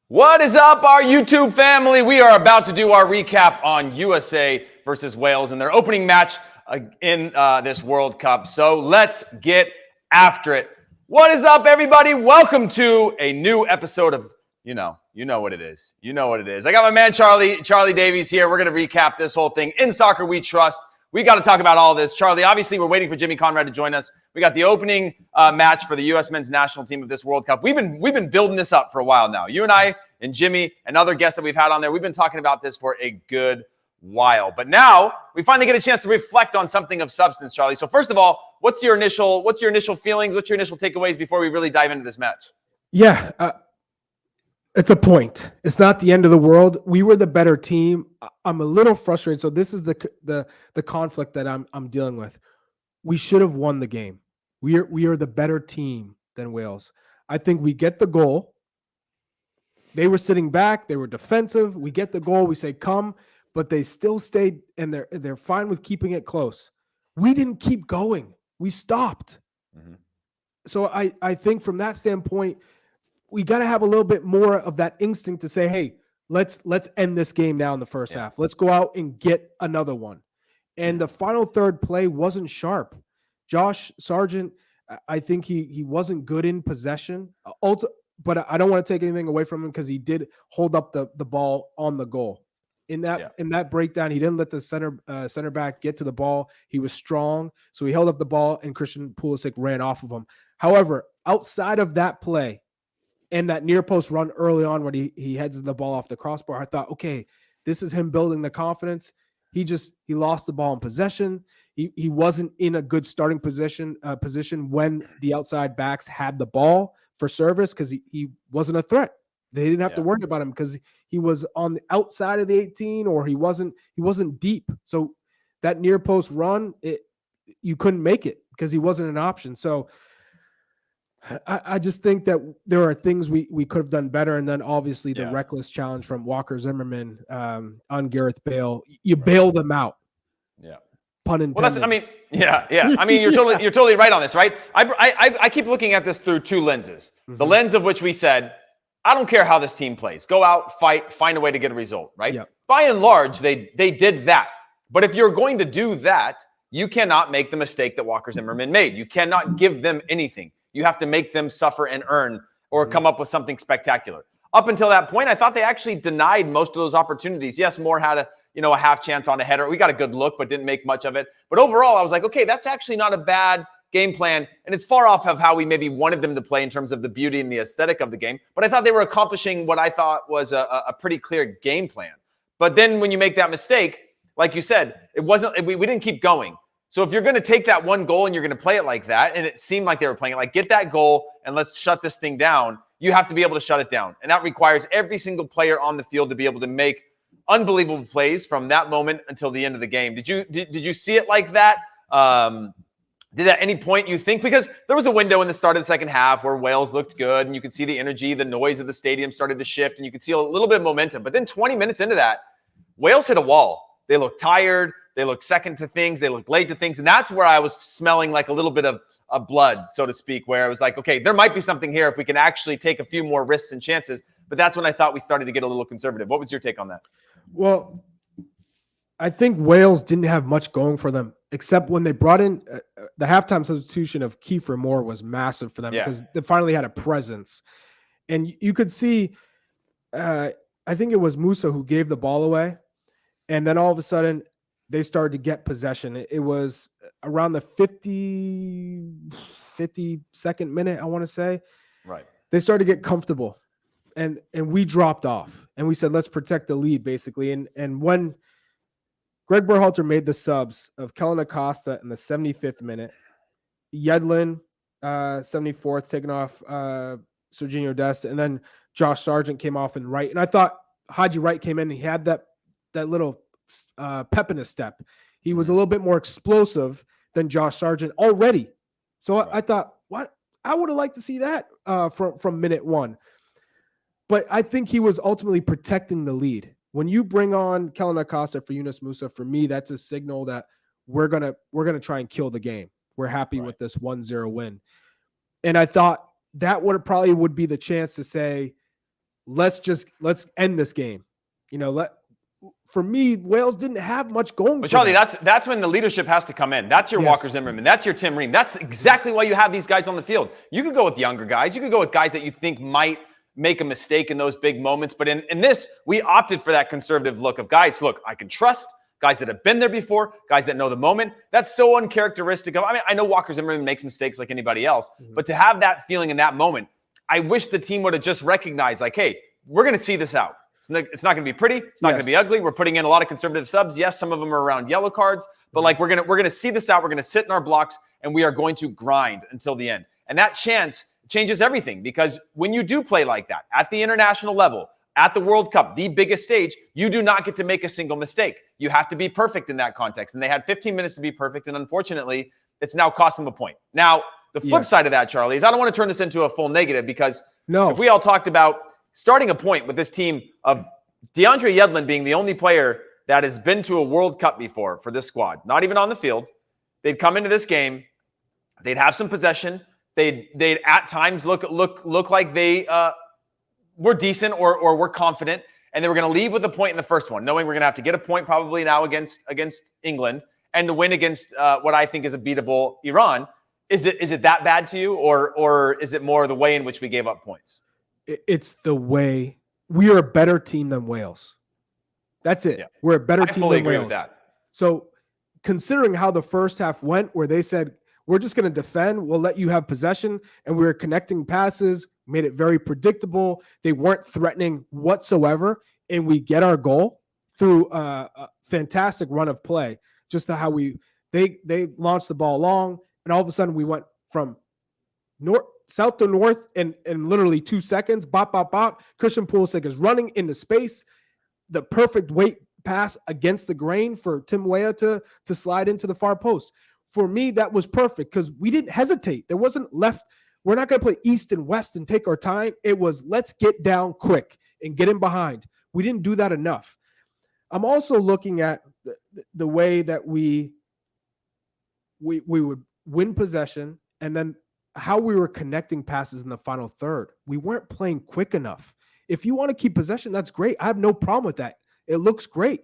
What is up, our YouTube family? We are about to do our recap on USA versus Wales in their opening match in this World Cup. So let's get after it. What is up, everybody? Welcome to a new episode of, you know what it is. You know what it is. I got my man Charlie Davies here. We're going to recap this whole thing. In Soccer We Trust. We got to talk about all this. Charlie, obviously, we're waiting for Jimmy Conrad to join us. We got the opening match for the U.S. men's national team of this World Cup. We've been building this up for a while now. You and I and Jimmy and other guests that we've had on there, we've been talking about this for a good while. But now we finally get a chance to reflect on something of substance, Charlie. So first of all, what's your initial feelings? What's your initial takeaways before we really dive into this match? Yeah, it's a point. It's not the end of the world. We were the better team. I'm a little frustrated. So this is the conflict that I'm dealing with. We should have won the game. We are the better team than Wales. I think we get the goal. They were sitting back. They were defensive. We get the goal. We say come, but they still stayed, and they're fine with keeping it close. We didn't keep going. We stopped. Mm-hmm. So I think from that standpoint, we got to have a little bit more of that instinct to say, hey, let's end this game now in the first half. Let's go out and get another one. And the final third play wasn't sharp. Josh Sargent, I think he wasn't good in possession. But I don't want to take anything away from him because he did hold up the ball on the goal. In that breakdown, he didn't let the center back get to the ball. He was strong, so he held up the ball, and Christian Pulisic ran off of him. However, outside of that play and that near post run early on when he heads the ball off the crossbar, I thought, okay, this is him building the confidence. He lost the ball in possession. He wasn't in a good starting position when the outside backs had the ball for service because he wasn't a threat. They didn't have to worry about him because he was on the outside of the 18 or he wasn't deep. So that near post run, you couldn't make it because he wasn't an option. So I just think that there are things we could have done better. And then obviously the reckless challenge from Walker Zimmermann on Gareth Bale. You bail them out. Yeah. Pun intended. Well, I mean, you're totally right on this, right? I keep looking at this through two lenses. Mm-hmm. The lens of which we said, I don't care how this team plays. Go out, fight, find a way to get a result, right? Yep. By and large, they did that. But if you're going to do that, you cannot make the mistake that Walker Zimmermann made. You cannot give them anything. You have to make them suffer and earn or come up with something spectacular. Up until that point, I thought they actually denied most of those opportunities. Yes, Moore had a half chance on a header. We got a good look, but didn't make much of it. But overall, I was like, okay, that's actually not a bad game plan. And it's far off of how we maybe wanted them to play in terms of the beauty and the aesthetic of the game. But I thought they were accomplishing what I thought was a pretty clear game plan. But then when you make that mistake, like you said, we didn't keep going. So if you're going to take that one goal and you're going to play it like that, and it seemed like they were playing it like, get that goal and let's shut this thing down, you have to be able to shut it down. And that requires every single player on the field to be able to make unbelievable plays from that moment until the end of the game. Did you see it like that? Did at any point you think, because there was a window in the start of the second half where Wales looked good and you could see the energy, the noise of the stadium started to shift and you could see a little bit of momentum. But then 20 minutes into that, Wales hit a wall. They looked tired. They looked second to things. They looked late to things. And that's where I was smelling like a little bit of blood, so to speak, where I was like, okay, there might be something here if we can actually take a few more risks and chances. But that's when I thought we started to get a little conservative. What was your take on that? Well, I think Wales didn't have much going for them, except when they brought in the halftime substitution of Kiefer Moore was massive for them because they finally had a presence. And you could see, I think it was Musa who gave the ball away. And then all of a sudden, they started to get possession. It was around the 52nd minute, I want to say. Right. They started to get comfortable. And we dropped off. And we said, let's protect the lead, basically. And when Greg Berhalter made the subs of Kellyn Acosta in the 75th minute, Yedlin, 74th, taking off Serginho Dest, and then Josh Sargent came off in right. And I thought Haji Wright came in and he had that little pep in his step. He was a little bit more explosive than Josh Sargent already. So I thought, what? I would have liked to see that from minute one. But I think he was ultimately protecting the lead. When you bring on Kellyn Acosta for Yunus Musa, for me, that's a signal that we're gonna try and kill the game. We're happy with this 1-0 win. And I thought that would be the chance to say, let's end this game. For me, Wales didn't have much going. But Charlie, that's when the leadership has to come in. That's your Walker Zimmermann. That's your Tim Ream. That's exactly why you have these guys on the field. You could go with younger guys. You could go with guys that you think might make a mistake in those big moments. But in this, we opted for that conservative look of guys, look, I can trust guys that have been there before, guys that know the moment. That's so uncharacteristic of, I know Walker Zimmermann makes mistakes like anybody else, but to have that feeling in that moment, I wish the team would have just recognized, like, hey, we're going to see this out. It's not going to be pretty. It's not going to be ugly. We're putting in a lot of conservative subs. Yes, some of them are around yellow cards, but like we're going to see this out. We're going to sit in our blocks and we are going to grind until the end. And that chance changes everything, because when you do play like that at the international level, at the World Cup, the biggest stage, you do not get to make a single mistake. You have to be perfect in that context. And they had 15 minutes to be perfect. And unfortunately, it's now cost them a point. Now, the flip side of that, Charlie, is I don't want to turn this into a full negative, because if we all talked about starting a point with this team of DeAndre Yedlin being the only player that has been to a World Cup before for this squad, not even on the field, they'd come into this game, they'd have some possession, they'd at times look like they were decent or were confident, and they were going to leave with a point in the first one, knowing we're going to have to get a point probably now against England and to win against what I think is a beatable Iran. Is it that bad to you, or is it more the way in which we gave up points? It's the way. We are a better team than Wales. That's it. Yeah. We're a better team than Wales. With that. So considering how the first half went, where they said, we're just going to defend, we'll let you have possession, and we were connecting passes, made it very predictable. They weren't threatening whatsoever, and we get our goal through a fantastic run of play. Just how they launched the ball long, and all of a sudden we went from south to north in literally 2 seconds. Bop, bop, bop. Christian Pulisic is running into space. The perfect weight pass against the grain for Tim Weah to slide into the far post. For me, that was perfect because we didn't hesitate. There wasn't left. We're not going to play east and west and take our time. It was let's get down quick and get in behind. We didn't do that enough. I'm also looking at the way that we would win possession, and then how we were connecting passes in the final third. We weren't playing quick enough. If you want to keep possession, that's great. I have no problem with that. It looks great.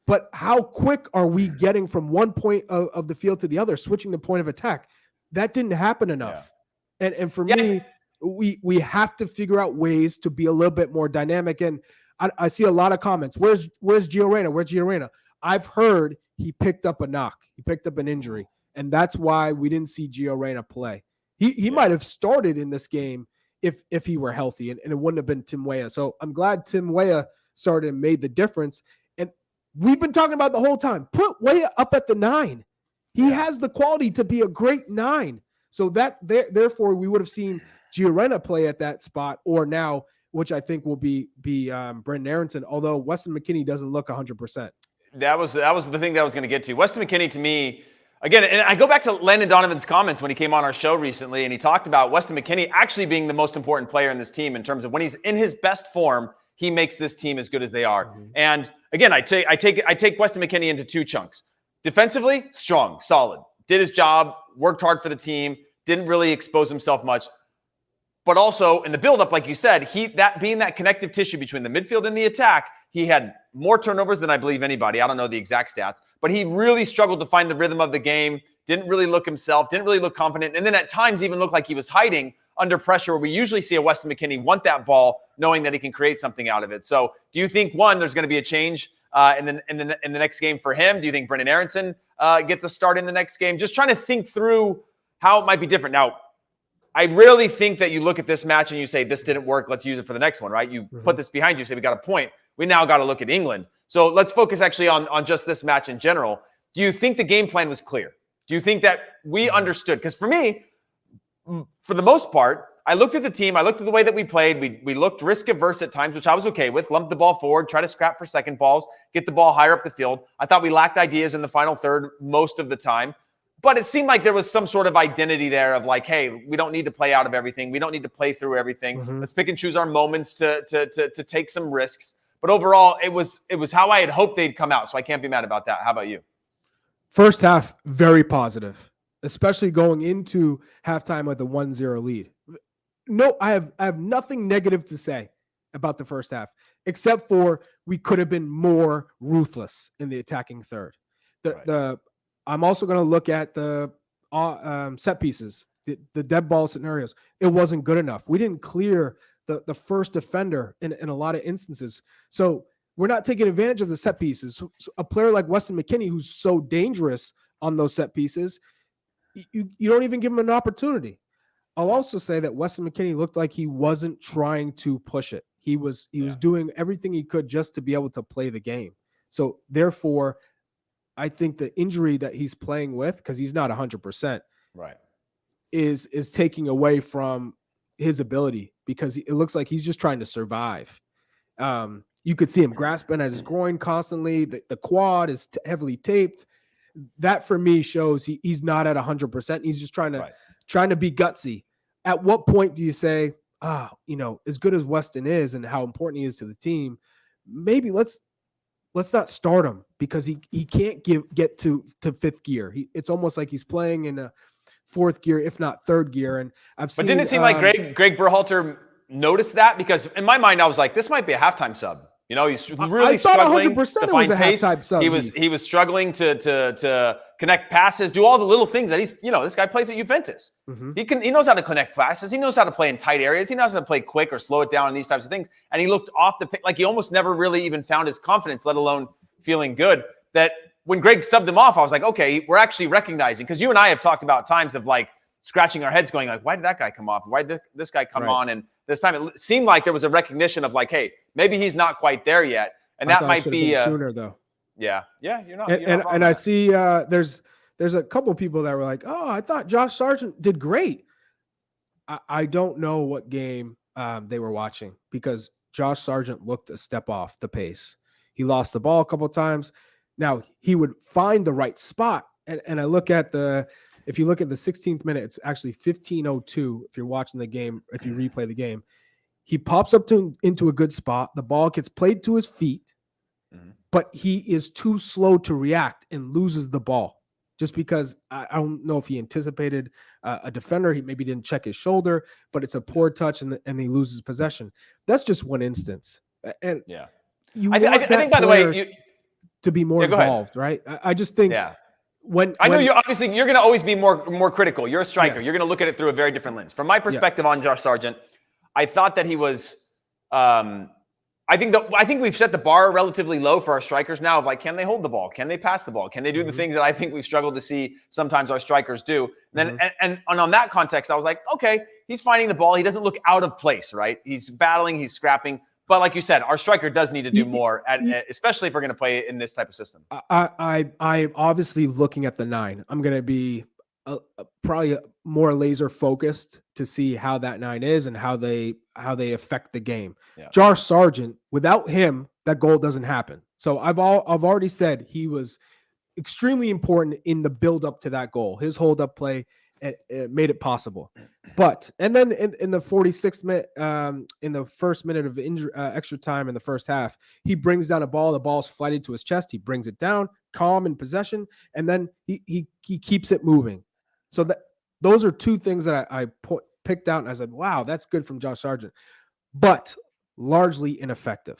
But how quick are we getting from one point of the field to the other, switching the point of attack? That didn't happen enough. Yeah. And for me, we have to figure out ways to be a little bit more dynamic. And I see a lot of comments. Where's Gio Reyna? Where's Gio Reyna? I've heard he picked up a knock. He picked up an injury. And that's why we didn't see Gio Reyna play. He might have started in this game if he were healthy, and it wouldn't have been Tim Weah. So I'm glad Tim Weah started and made the difference. And we've been talking about the whole time, put Weah up at the 9. He has the quality to be a great 9. So therefore we would have seen Gio Reyna play at that spot, or now, which I think will be Brendan Aronson, although Weston McKennie doesn't look 100%. That was the thing that I was going to get to. Weston McKennie, to me, again, and I go back to Landon Donovan's comments when he came on our show recently, and he talked about Weston McKennie actually being the most important player in this team in terms of when he's in his best form, he makes this team as good as they are. Mm-hmm. And again, I take Weston McKennie into 2 chunks. Defensively, strong, solid, did his job, worked hard for the team, didn't really expose himself much. But also in the buildup, like you said, being that connective tissue between the midfield and the attack, he had more turnovers than I believe anybody. I don't know the exact stats, but he really struggled to find the rhythm of the game, didn't really look himself, didn't really look confident, and then at times even looked like he was hiding under pressure, where we usually see a Weston McKennie want that ball, knowing that he can create something out of it. So do you think, one, there's going to be a change in the next game for him? Do you think Brendan Aronson gets a start in the next game? Just trying to think through how it might be different. Now, I really think that you look at this match and you say, this didn't work, let's use it for the next one, right? You put this behind you, say we got a point. We now got to look at England. So let's focus actually on just this match in general. Do you think the game plan was clear? Do you think that we understood? Because for me, for the most part, I looked at the team. I looked at the way that we played. We looked risk-averse at times, which I was okay with. Lump the ball forward, try to scrap for second balls, get the ball higher up the field. I thought we lacked ideas in the final third most of the time. But it seemed like there was some sort of identity there of like, hey, we don't need to play out of everything. We don't need to play through everything. Mm-hmm. Let's pick and choose our moments to take some risks. But overall, it was how I had hoped they'd come out. So I can't be mad about that. How about you? First half, very positive, especially going into halftime with a 1-0 lead. No, I have nothing negative to say. about the first half, except for we could have been more ruthless in the attacking third. I'm also going to look at the set pieces, the dead ball scenarios. It wasn't good enough. We didn't clear the first defender in a lot of instances. So we're not taking advantage of the set pieces. So a player like Weston McKennie, who's so dangerous on those set pieces, you don't even give him an opportunity. I'll also say that Weston McKennie looked like he wasn't trying to push it. He was doing everything he could just to be able to play the game. So therefore, I think the injury that he's playing with, because he's not 100%, right, is taking away from his ability, because it looks like he's just trying to survive. You could see him grasping at his groin constantly. The quad is heavily taped. That for me shows he's not at 100%. He's just trying to be gutsy. At what point do you say, as good as Weston is and how important he is to the team, maybe let's not start him, because he can't get to fifth gear. It's almost like he's playing in a fourth gear, if not third gear. And But didn't it seem like Greg Berhalter noticed that? Because in my mind, I was like, this might be a halftime sub. He's really struggling to find pace. He was struggling to connect passes, do all the little things that this guy plays at Juventus. Mm-hmm. He knows how to connect passes. He knows how to play in tight areas. He knows how to play quick or slow it down and these types of things. And he looked off the pitch, like he almost never really even found his confidence, let alone feeling good. That when Greg subbed him off, I was like, okay, we're actually recognizing, because you and I have talked about times of like scratching our heads going like, why did that guy come off? Why did this guy come on? And this time it seemed like there was a recognition of like, hey, maybe he's not quite there yet. And that might be sooner though. Yeah. You're not. And I see there's a couple of people that were like, oh, I thought Josh Sargent did great. I don't know what game they were watching, because Josh Sargent looked a step off the pace. He lost the ball a couple of times. Now he would find the right spot. And I look at if you look at the 16th minute, it's actually 15:02. If you're watching the game, if you replay the game, he pops up into a good spot. The ball gets played to his feet, but he is too slow to react and loses the ball, just because I don't know if he anticipated a defender. He maybe didn't check his shoulder, but it's a poor touch and he loses possession. That's just one instance. And I think, by the way, to be more involved, right? I just think when I know you're going to always be more critical. You're a striker. Yes. You're going to look at it through a very different lens. From my perspective on Josh Sargent, I thought that he was. I think we've set the bar relatively low for our strikers now. Of like, can they hold the ball? Can they pass the ball? Can they do the things that I think we've struggled to see sometimes our strikers do? And then and on that context, I was like, okay, he's finding the ball. He doesn't look out of place, right? He's battling. He's scrapping. But like you said, our striker does need to do more, especially if we're going to play in this type of system. I'm obviously looking at the 9. I'm going to be probably more laser focused to see how that 9 is and how they affect the game. Josh Sargent, without him, that goal doesn't happen. So I've already said he was extremely important in the build up to that goal. His hold up play it made it possible. But and then in the 46th minute, in the first minute of extra time in the first half, he brings down a ball. The ball's flighted to his chest. He brings it down, calm in possession, and then he keeps it moving. So those are two things that I picked out, and I said, wow, that's good from Josh Sargent, but largely ineffective.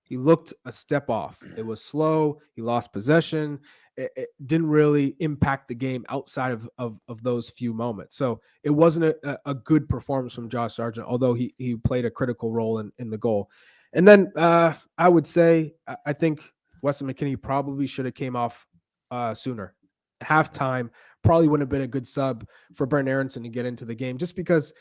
He looked a step off. It was slow. He lost possession. It didn't really impact the game outside of those few moments. So it wasn't a good performance from Josh Sargent, although he played a critical role in the goal. And then I would say I think Weston McKennie probably should have came off sooner. Halftime probably wouldn't have been a good sub for Brent Aronson to get into the game, just because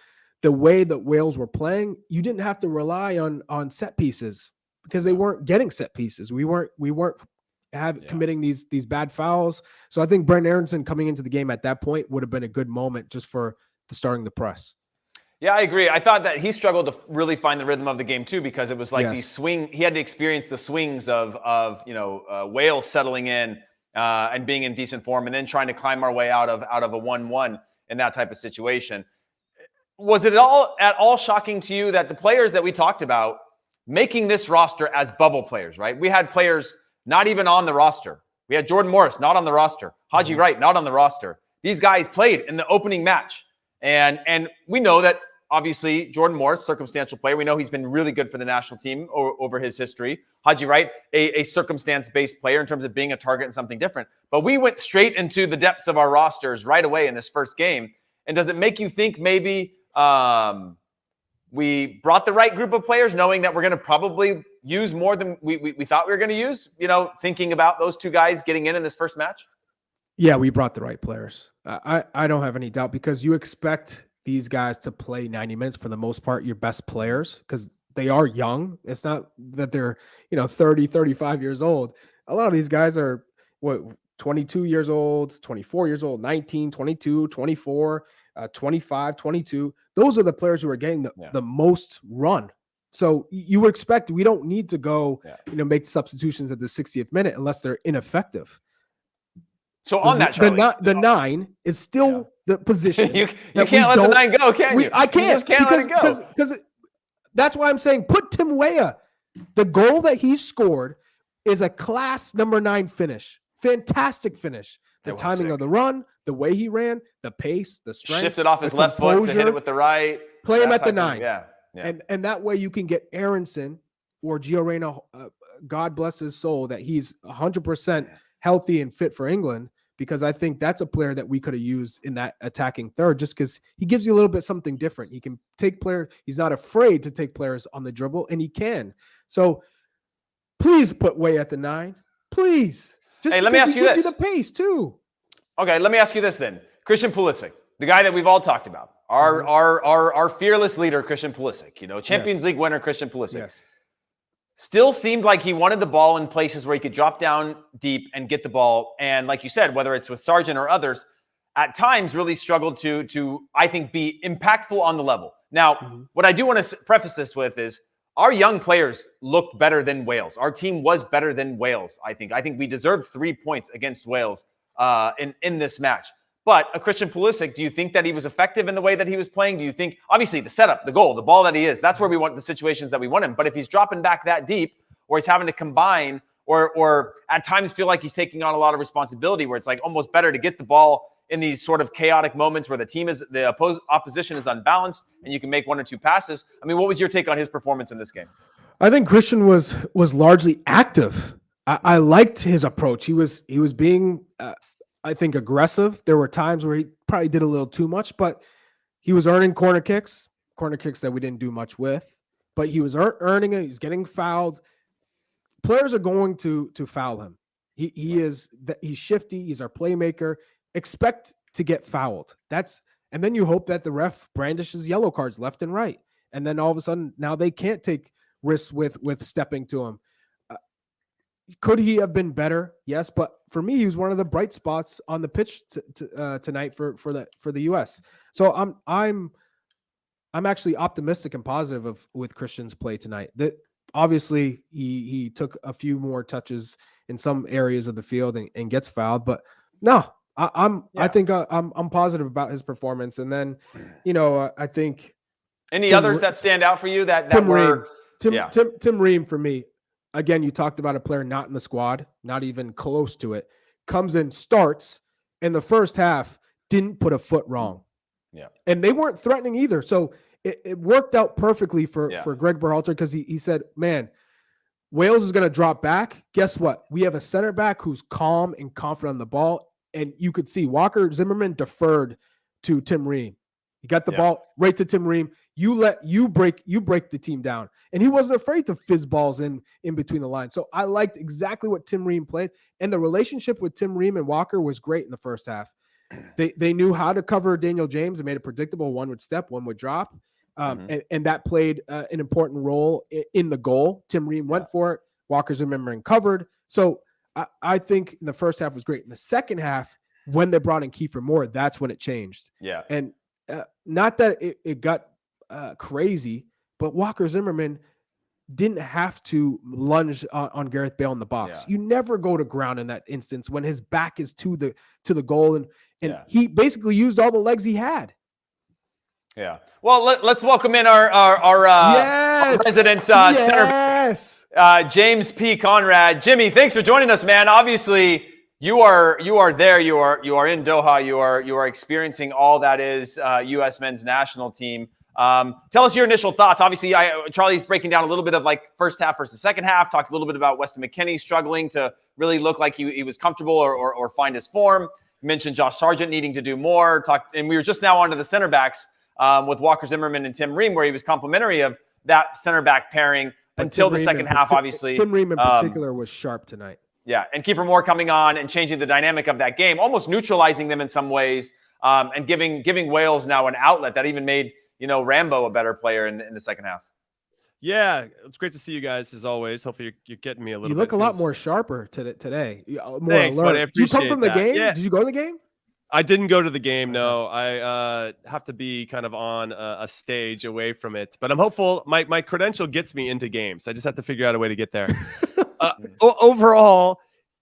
the way that Wales were playing, you didn't have to rely on set pieces, because they weren't getting set pieces. We weren't committing these bad fouls. So I think Brent Aronson coming into the game at that point would have been a good moment just for starting the press. Yeah, I agree. I thought that he struggled to really find the rhythm of the game too, because it was like these swing. He had to experience the swings of Wales settling in and being in decent form, and then trying to climb our way out of a 1-1 in that type of situation. Was it at all shocking to you that the players that we talked about making this roster as bubble players, right? We had players not even on the roster. We had Jordan Morris not on the roster. Haji Wright not on the roster. These guys played in the opening match. And we know that obviously, Jordan Morris, circumstantial player. We know he's been really good for the national team over his history. Haji Wright, a circumstance-based player in terms of being a target and something different. But we went straight into the depths of our rosters right away in this first game. And does it make you think maybe we brought the right group of players, knowing that we're going to probably use more than we thought we were going to use, thinking about those two guys getting in this first match? Yeah, we brought the right players. I don't have any doubt, because you expect these guys to play 90 minutes for the most part, your best players, because they are young. It's not that they're, 30, 35 years old. A lot of these guys are 22 years old, 24 years old, 19, 22, 24, 25, 22. Those are the players who are getting the most run. So you would expect we don't need to go, make substitutions at the 60th minute unless they're ineffective. So on that, Charlie, the 9 is still the position. you can't let the 9 go, can you? I can't. You just can't let it go. Because that's why I'm saying put Tim Weah. The goal that he scored is a class number 9 finish. Fantastic finish. The timing of the run, the way he ran, the pace, the strength. Shifted off his left foot to hit it with the right. Play him at the 9. Yeah. And that way you can get Aronson or Gio Reyna, God bless his soul, that he's 100% healthy and fit for England, because I think that's a player that we could have used in that attacking third, just because he gives you a little bit something different. He can take players. He's not afraid to take players on the dribble, and he can. So please put Weah at the 9. Please. Just hey, let me ask you this. He gives you the pace too. Okay, let me ask you this then. Christian Pulisic, the guy that we've all talked about, our fearless leader, Christian Pulisic, Champions League winner, Christian Pulisic. Yes. Still seemed like he wanted the ball in places where he could drop down deep and get the ball. And like you said, whether it's with Sargent or others, at times really struggled to I think, be impactful on the level. Now, what I do want to preface this with is our young players look better than Wales. Our team was better than Wales, I think. I think we deserved 3 points against Wales in this match. But a Christian Pulisic, do you think that he was effective in the way that he was playing? Do you think, obviously, the setup, the goal, the ball that he is, that's where we want the situations that we want him. But if he's dropping back that deep, or he's having to combine, or at times feel like he's taking on a lot of responsibility, where it's like almost better to get the ball in these sort of chaotic moments where the opposition is unbalanced and you can make 1 or 2 passes. I mean, what was your take on his performance in this game? I think Christian was largely active. I liked his approach. He was being I think aggressive. There were times where he probably did a little too much, but he was earning corner kicks that we didn't do much with, but he was earning it. He's getting fouled. Players are going to foul him. He's shifty. He's our playmaker. Expect to get fouled. And then you hope that the ref brandishes yellow cards left and right. And then all of a sudden now they can't take risks with stepping to him. Could he have been better? Yes, but for me, he was one of the bright spots on the pitch tonight for the US. So I'm actually optimistic and positive with Christian's play tonight. That obviously he took a few more touches in some areas of the field and gets fouled, but no, I think I'm positive about his performance. And then I think any others that stand out for you Tim Ream for me. Again, you talked about a player not in the squad, not even close to it, comes in, starts, in the first half, didn't put a foot wrong. Yeah. And they weren't threatening either. So it worked out perfectly for Greg Berhalter, because he said, man, Wales is going to drop back. Guess what? We have a center back who's calm and confident on the ball. And you could see Walker Zimmermann deferred to Tim Ream. He got the ball right to Tim Ream. You break the team down. And he wasn't afraid to fizz balls in between the lines. So I liked exactly what Tim Ream played. And the relationship with Tim Ream and Walker was great in the first half. They knew how to cover Daniel James and made it predictable. One would step, one would drop. And that played an important role in the goal. Tim Ream went for it. Walker Zimmermann covered. So I think in the first half was great. In the second half, when they brought in Kiefer Moore, that's when it changed. Yeah. And not that it got crazy, but Walker Zimmermann didn't have to lunge on Gareth Bale in the box. You never go to ground in that instance when his back is to the goal, and he basically used all the legs he had. Yeah. Well, let's welcome in our resident center back, James P. Conrad. Jimmy, thanks for joining us, man. Obviously, you are there. You are in Doha. You are experiencing all that is U.S. men's national team. Tell us your initial thoughts. Obviously, Charlie's breaking down a little bit of like first half versus second half. Talked a little bit about Weston McKennie struggling to really look like he was comfortable or find his form. Mentioned Josh Sargent needing to do more. And we were just now onto the center backs with Walker Zimmermann and Tim Ream, where he was complimentary of that center back pairing until the second half, obviously. Tim Ream in particular was sharp tonight. Yeah, and Kiefer Moore coming on and changing the dynamic of that game, almost neutralizing them in some ways, and giving Wales now an outlet that even made, Rambo a better player in the second half. Yeah, it's great to see you guys as always. Hopefully you're getting me a little bit. You look a lot more sharper today. More Thanks, alert. buddy. I appreciate Did you come from the that. game? Yeah. Did you go to the game? I didn't go to the game. No, I have to be kind of on a stage away from it, but I'm hopeful my credential gets me into games. I just have to figure out a way to get there. Overall,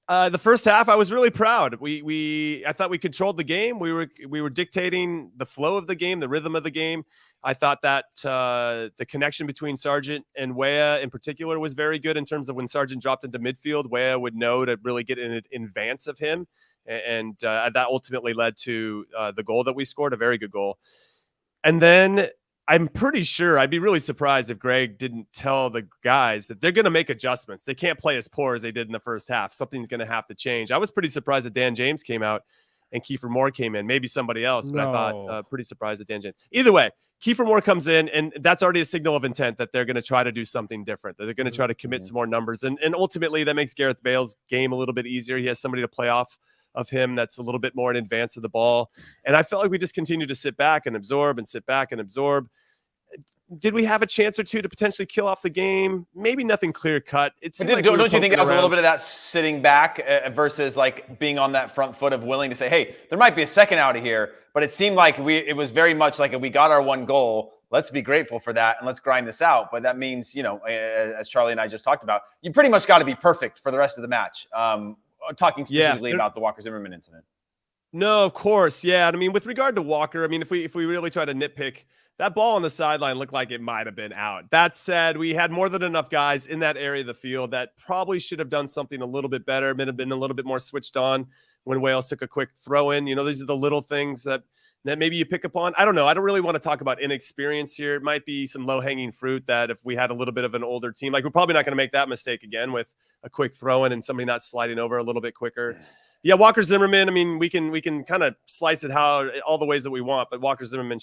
the first half, I was really proud. I thought we controlled the game. We were dictating the flow of the game, the rhythm of the game. I thought that the connection between Sargent and Weah in particular was very good in terms of when Sargent dropped into midfield, Weah would know to really get in advance of him. And that ultimately led to the goal that we scored, a very good goal. And then I'm pretty sure I'd be really surprised if Greg didn't tell the guys that they're going to make adjustments. They can't play as poor as they did in the first half. Something's going to have to change. I was pretty surprised that Dan James came out and Kiefer Moore came in. Maybe somebody else, but I thought pretty surprised that Dan James. Either way, Kiefer Moore comes in, and that's already a signal of intent that they're going to try to do something different, that they're going to try to commit some more numbers. And ultimately, that makes Gareth Bale's game a little bit easier. He has somebody to play off of him that's a little bit more in advance of the ball. And I felt like we just continued to sit back and absorb and sit back and absorb. Did we have a chance or two to potentially kill off the game? Maybe nothing clear cut. Don't you think that was a little bit of that sitting back versus like being on that front foot of willing to say, hey, there might be a second out of here, but it seemed like it was very much like we got our one goal. Let's be grateful for that and let's grind this out. But that means, as Charlie and I just talked about, you pretty much got to be perfect for the rest of the match. Talking specifically about the Walker Zimmermann incident. No, of course. Yeah. I mean, with regard to Walker, I mean, if we really try to nitpick, that ball on the sideline looked like it might have been out. That said, we had more than enough guys in that area of the field that probably should have done something a little bit better, been a little bit more switched on when Wales took a quick throw in. These are the little things that maybe you pick up on. I don't know. I don't really want to talk about inexperience here. It might be some low-hanging fruit that if we had a little bit of an older team, like we're probably not going to make that mistake again with a quick throw in and somebody not sliding over a little bit quicker. Yeah, Walker Zimmermann, I mean, we can kind of slice it all the ways that we want, but Walker Zimmermann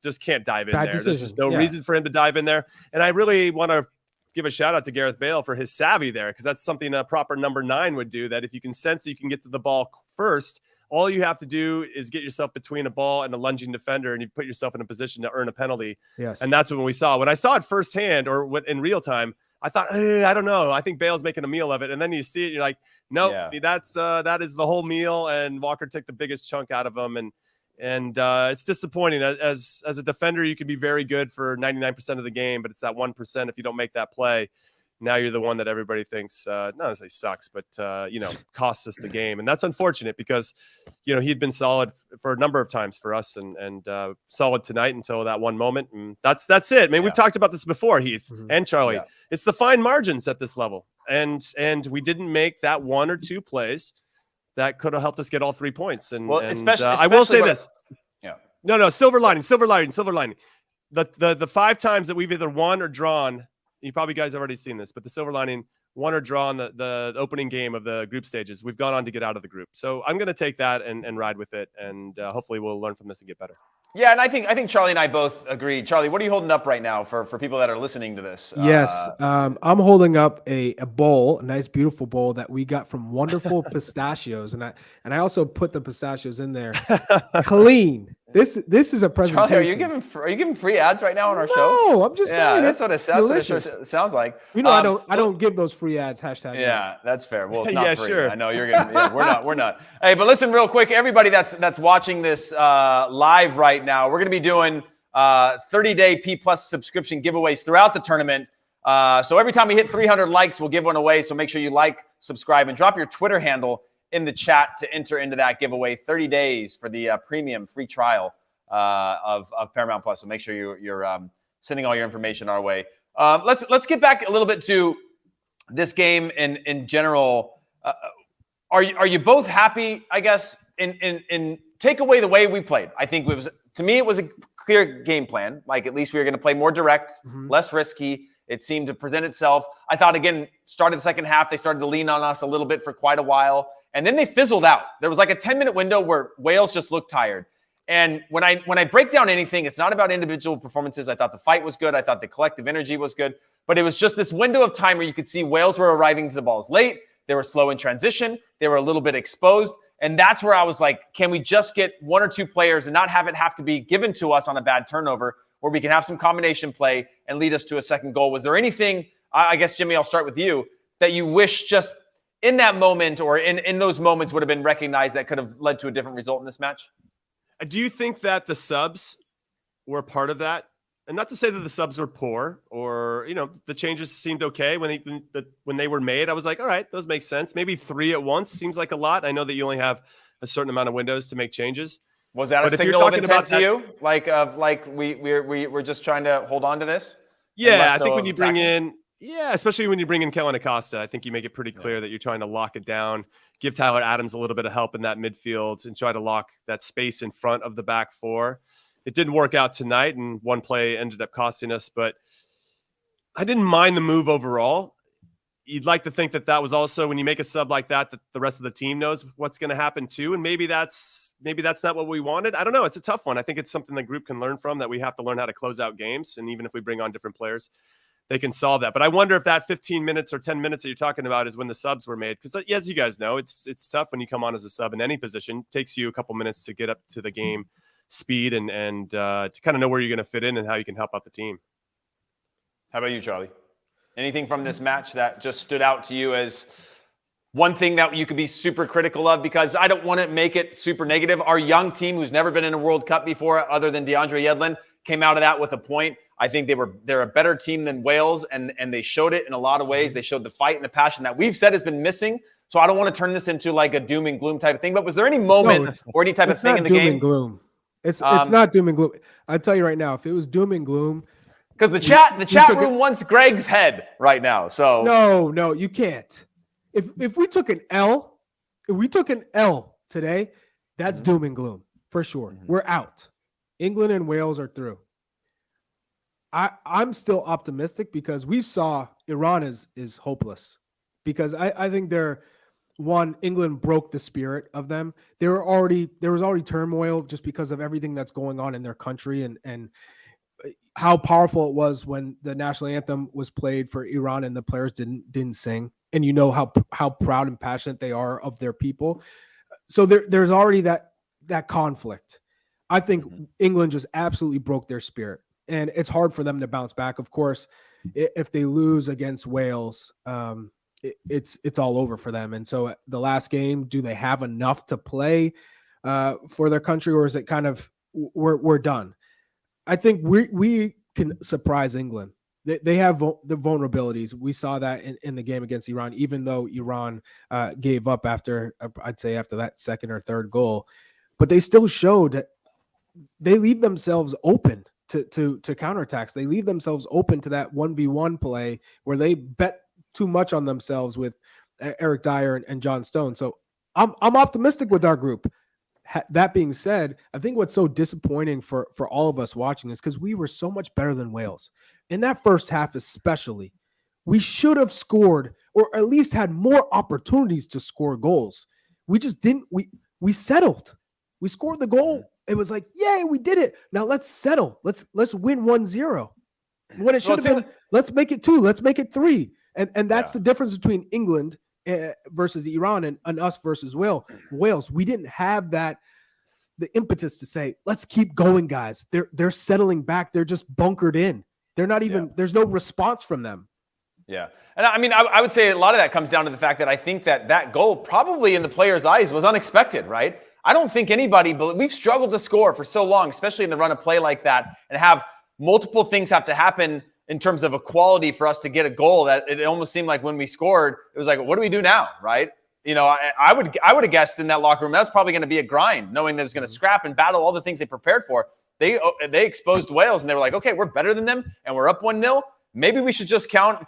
just can't dive in there. There's just no reason for him to dive in there. And I really want to give a shout out to Gareth Bale for his savvy there, because that's something a proper number 9 would do, that if you can sense that you can get to the ball first, all you have to do is get yourself between a ball and a lunging defender, and you put yourself in a position to earn a penalty. Yes. And that's when we saw. When I saw it firsthand or in real time, I thought, I don't know. I think Bale's making a meal of it. And then you see it, you're like, nope, that is the whole meal. And Walker took the biggest chunk out of him. And it's disappointing. As a defender, you can be very good for 99% of the game, but it's that 1% if you don't make that play. Now you're the one that everybody thinks, not to say sucks, but, costs us the game. And that's unfortunate because, he'd been solid for a number of times for us and solid tonight until that one moment. And that's it. I mean, we've talked about this before, Heath and Charlie. Yeah. It's the fine margins at this level. And we didn't make that one or two plays that could have helped us get all 3 points. And, especially I will say this. Yeah. No, silver lining. The 5 times that we've either won or drawn, you probably guys have already seen this, but the silver lining, won or drawn the opening game of the group stages, we've gone on to get out of the group. So I'm going to take that and ride with it. And hopefully we'll learn from this and get better. Yeah, and I think Charlie and I both agree. Charlie, what are you holding up right now for people that are listening to this? Yes, I'm holding up a bowl, a nice, beautiful bowl that we got from Wonderful Pistachios, and I also put the pistachios in there, clean. This is a presentation. Charlie, are you giving free ads right now on our show? No, I'm just saying. That's what it sounds like. I don't give those free ads. #. Yeah, that's fair. Well, it's not free. Sure. I know you're getting. Yeah, we're not. Hey, but listen, real quick, everybody that's watching this live right now, we're going to be doing 30-day P+ subscription giveaways throughout the tournament. So every time we hit 300 likes, we'll give one away. So make sure you like, subscribe, and drop your Twitter handle in the chat to enter into that giveaway. 30 days for the premium free trial of Paramount Plus. So make sure you're sending all your information our way. Let's get back a little bit to this game in general. Are you both happy? I guess in take away the way we played. I think it was clear game plan. Like at least we were going to play more direct, less risky. It seemed to present itself. I thought, again, started the second half, they started to lean on us a little bit for quite a while. And then they fizzled out. There was like a 10-minute window where Wales just looked tired. And when I break down anything, it's not about individual performances. I thought the fight was good. I thought the collective energy was good. But it was just this window of time where you could see Wales were arriving to the balls late. They were slow in transition. They were a little bit exposed. And that's where I was like, can we just get one or two players and not have it have to be given to us on a bad turnover, where we can have some combination play and lead us to a second goal? Was there anything, I guess, Jimmy, I'll start with you, that you wish just in that moment or in those moments would have been recognized that could have led to a different result in this match? Do you think that the subs were part of that? And not to say that the subs were poor or, the changes seemed okay when they were made. I was like, all right, those make sense. Maybe 3 at once seems like a lot. I know that you only have a certain amount of windows to make changes. Was that a signal of intent to you? We're just trying to hold on to this? Yeah, I think when you bring in, especially when you bring in Kellen Acosta, I think you make it pretty clear that you're trying to lock it down, give Tyler Adams a little bit of help in that midfield, and try to lock that space in front of the back four. It didn't work out tonight, and one play ended up costing us, but I didn't mind the move overall. You'd like to think that that was also, when you make a sub like that the rest of the team knows what's going to happen too, and maybe that's not what we wanted. I don't know. It's a tough one. I think it's something the group can learn from, that we have to learn how to close out games, and even if we bring on different players, they can solve that. But I wonder if that 15 minutes or 10 minutes that you're talking about is when the subs were made. Because as you guys know, it's tough when you come on as a sub in any position. It takes you a couple minutes to get up to the game speed and to kind of know where you're going to fit in and how you can help out the team. How about you, Charlie? Anything from this match that just stood out to you as one thing that you could be super critical of? Because I don't want to make it super negative. Our young team, who's never been in a World Cup before other than DeAndre Yedlin, came out of that with a point. I think they're a better team than Wales, and they showed it in a lot of ways. They showed the fight and the passion that we've said has been missing. So I don't want to turn this into like a doom and gloom type of thing. But was there any moment or any type of thing in the game? It's not doom and gloom. It's not doom and gloom. I'll tell you right now, if it was doom and gloom, because the chat room wants Greg's head right now. So no, you can't. If we took an L, today, that's doom and gloom for sure. We're out. England and Wales are through. I'm still optimistic because we saw Iran is hopeless, because I think England broke the spirit of them. There was already turmoil just because of everything that's going on in their country and how powerful it was when the national anthem was played for Iran and the players didn't sing. And you know how proud and passionate they are of their people. So there's already that conflict. I think England just absolutely broke their spirit, and it's hard for them to bounce back. Of course, if they lose against Wales, it's all over for them. And so the last game, do they have enough to play for their country, or is it kind of we're done? I think we can surprise England. They have the vulnerabilities. We saw that in the game against Iran, even though Iran gave up after that second or third goal. But they still showed that they leave themselves open to counterattacks. They leave themselves open to that 1v1 play where they bet too much on themselves with Eric Dyer and John Stone. So I'm optimistic with our group. That being said, I think what's so disappointing for all of us watching is because we were so much better than Wales. In that first half especially, we should have scored, or at least had more opportunities to score goals. We just didn't. We settled. We scored the goal. It was like, yay, we did it. Now let's settle. Let's win 1-0. When it should have been, let's make it 2. Let's make it 3. And that's the difference between England versus Iran and us versus Wales. We didn't have the impetus to say, let's keep going, guys. They're settling back. They're just bunkered in. They're not even, there's no response from them. Yeah. And I mean, I would say a lot of that comes down to the fact that I think that goal probably in the players' eyes was unexpected, right? I don't think anybody, but we've struggled to score for so long, especially in the run of play like that, and have multiple things have to happen in terms of equality for us to get a goal, that it almost seemed like when we scored, it was like, what do we do now, right? You know, I would have guessed in that locker room that's probably going to be a grind, knowing that it's going to scrap and battle all the things they prepared for. They exposed Wales, and they were like, okay, we're better than them, and we're up 1-0. Maybe we should just count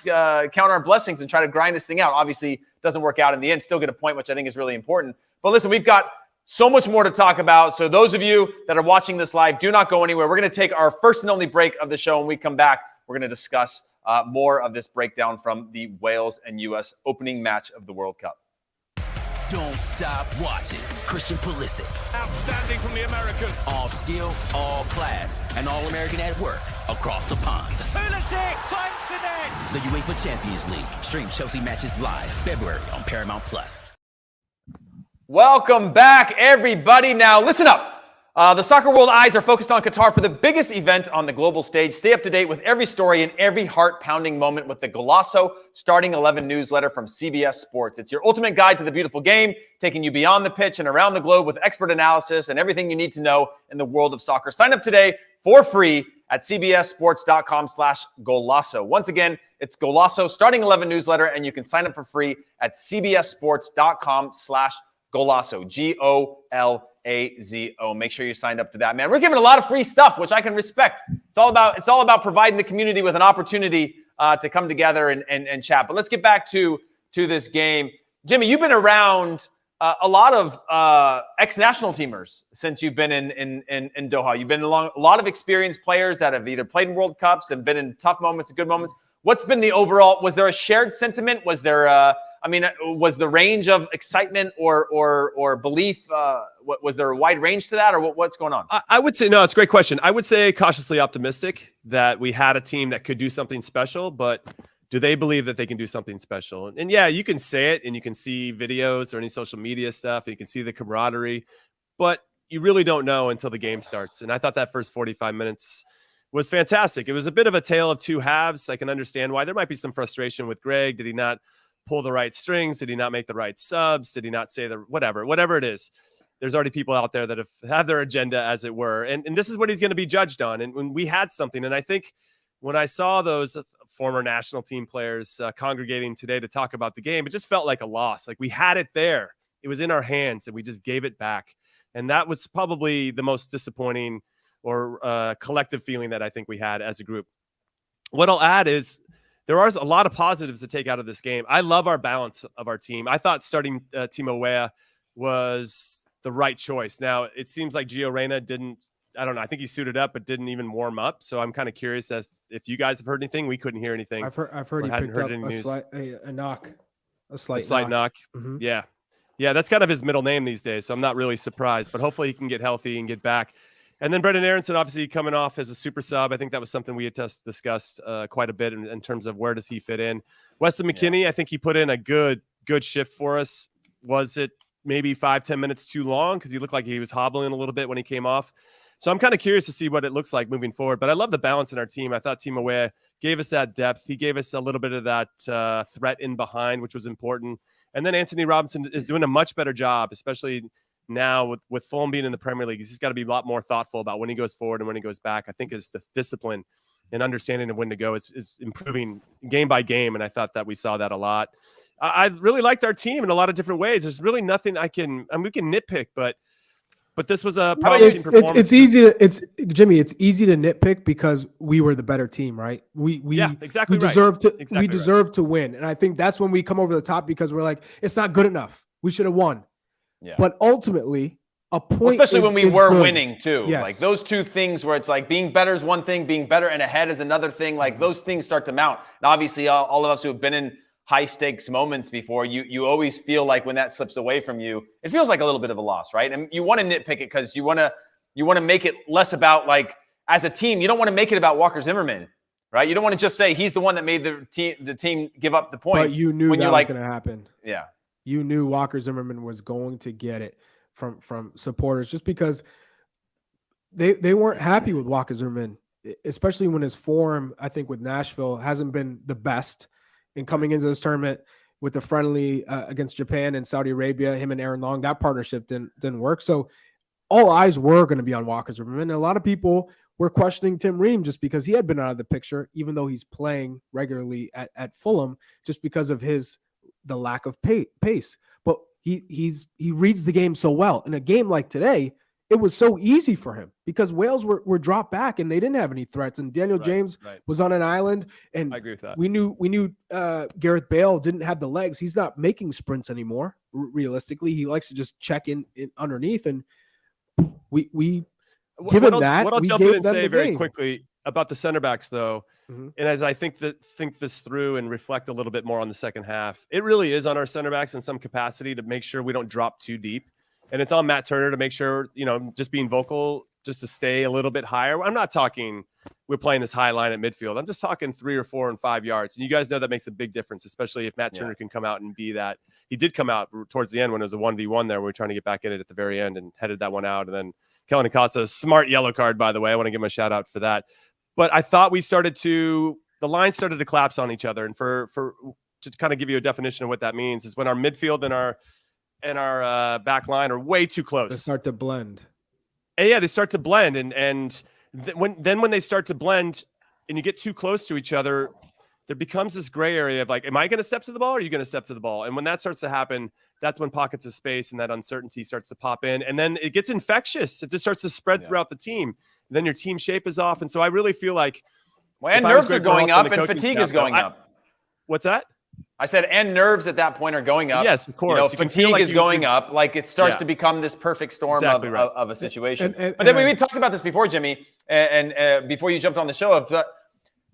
our blessings and try to grind this thing out. Obviously, it doesn't work out in the end. Still get a point, which I think is really important. But listen, we've got So much more to talk about. So those of you that are watching this live, do not go anywhere. We're going to take our first and only break of the show. When we come back, we're going to discuss more of this breakdown from the Wales and U.S. opening match of the World Cup. Don't stop watching. Christian Pulisic. Outstanding from the American. All skill, all class, and all American at work across the pond. Pulisic finds the net. The UEFA Champions League. Stream Chelsea matches live February on Paramount Plus. Welcome back, everybody. Now, listen up. The soccer world eyes are focused on Qatar for the biggest event on the global stage. Stay up to date with every story and every heart-pounding moment with the Golazo Starting 11 newsletter from CBS Sports. It's your ultimate guide to the beautiful game, taking you beyond the pitch and around the globe with expert analysis and everything you need to know in the world of soccer. Sign up today for free at cbssports.com/Golazo. Once again, it's Golazo Starting 11 newsletter, and you can sign up for free at cbssports.com/Golazo. Golazo. Make sure you signed up to that, man. We're giving a lot of free stuff, which I can respect. It's all about providing the community with an opportunity to come together and chat. But let's get back to this game. Jimmy, you've been around a lot of ex-national teamers since you've been in Doha. You've been along a lot of experienced players that have either played in World Cups and been in tough moments and good moments. What's been the overall? Was there a shared sentiment? Was there was the range of excitement or belief? Was there a wide range to that, or what's going on? I would say, no, it's a great question. I would say cautiously optimistic that we had a team that could do something special, but do they believe that they can do something special? And yeah, you can say it and you can see videos or any social media stuff, and you can see the camaraderie, but you really don't know until the game starts. And I thought that first 45 minutes was fantastic. It was a bit of a tale of two halves. I can understand why there might be some frustration with Greg. Did he not pull the right strings? Did he not make the right subs? Did he not say the whatever it is? There's already people out there that have their agenda, as it were. And this is what he's going to be judged on. And when we had something, and I think when I saw those former national team players congregating today to talk about the game, it just felt like a loss. Like we had it there. It was in our hands and we just gave it back. And that was probably the most disappointing or collective feeling that I think we had as a group. What I'll add is there are a lot of positives to take out of this game. I love our balance of our team. I thought starting Timo Weah was the right choice. Now, it seems like Gio Reyna didn't, I don't know, I think he suited up, but didn't even warm up. So I'm kind of curious as if you guys have heard anything. We couldn't hear anything. I've heard he picked up a knock. A slight knock. Mm-hmm. Yeah. Yeah, that's kind of his middle name these days. So I'm not really surprised, but hopefully he can get healthy and get back. And then Brendan Aronson, obviously coming off as a super sub. I think that was something we had just discussed quite a bit in terms of where does he fit in. Weston McKennie, I think he put in a good shift for us. Was it maybe 5-10 minutes too long? Because he looked like he was hobbling a little bit when he came off. So I'm kind of curious to see what it looks like moving forward. But I love the balance in our team. I thought Timo Weah gave us that depth. He gave us a little bit of that threat in behind, which was important. And then Anthony Robinson is doing a much better job, especially now with Fulham being in the Premier League. He's got to be a lot more thoughtful about when he goes forward and when he goes back. I think his discipline and understanding of when to go is improving game by game. And I thought that we saw that a lot. I really liked our team in a lot of different ways. There's really nothing we can nitpick, but this was a promising performance. It's easy to nitpick because we were the better team, right? We deserve to win. And I think that's when we come over the top because we're like, it's not good enough. We should have won. Yeah. But ultimately, a point, especially when we were good. winning too. Yes. Like those two things where it's like being better is one thing, being better and ahead is another thing. Like those things start to mount. And obviously, all of us who have been in high stakes moments before, you always feel like when that slips away from you, it feels like a little bit of a loss, right? And you want to nitpick it because you want to make it less about, like, as a team, you don't want to make it about Walker Zimmermann, right? You don't want to just say he's the one that made the team give up the points. But you knew that was going to happen. Yeah. You knew Walker Zimmermann was going to get it from supporters just because they weren't happy with Walker Zimmermann, especially when his form, I think, with Nashville hasn't been the best. And coming into this tournament with the friendly against Japan and Saudi Arabia, him and Aaron Long, that partnership didn't work. So all eyes were going to be on Walker Zimmermann. And a lot of people were questioning Tim Ream just because he had been out of the picture, even though he's playing regularly at Fulham, just because of the lack of pace. But he reads the game so well. In a game like today, it was so easy for him because Wales were dropped back and they didn't have any threats. And Daniel James was on an island, and I agree with that. We knew Gareth Bale didn't have the legs. He's not making sprints anymore. Realistically, he likes to just check in underneath, and we give him that. What I'll jump in and say very quickly about the center backs, though, and as I think this through and reflect a little bit more on the second half, it really is on our center backs in some capacity to make sure we don't drop too deep. And it's on Matt Turner to make sure, just being vocal, just to stay a little bit higher. I'm not talking we're playing this high line at midfield. I'm just talking 3 or 4 and 5 yards. And you guys know that makes a big difference, especially if Matt Turner can come out and be that. He did come out towards the end when it was a 1v1 there. We were trying to get back in it at the very end and headed that one out. And then Kellen Acosta, smart yellow card, by the way. I want to give him a shout out for that. But I thought the line started to collapse on each other. And to kind of give you a definition of what that means is when our midfield and our back line are way too close. They start to blend. Yeah, they start to blend. And when they start to blend and you get too close to each other, there becomes this gray area of like, am I going to step to the ball or are you going to step to the ball? And when that starts to happen, that's when pockets of space and that uncertainty starts to pop in. And then it gets infectious. It just starts to spread throughout the team. And then your team shape is off. And so I really feel like and nerves are going up and fatigue is going up. What's that? I said, and nerves at that point are going up. Yes, of course. Fatigue is going up. Like it starts to become this perfect storm of a situation. But then we talked about this before, Jimmy, and before you jumped on the show, of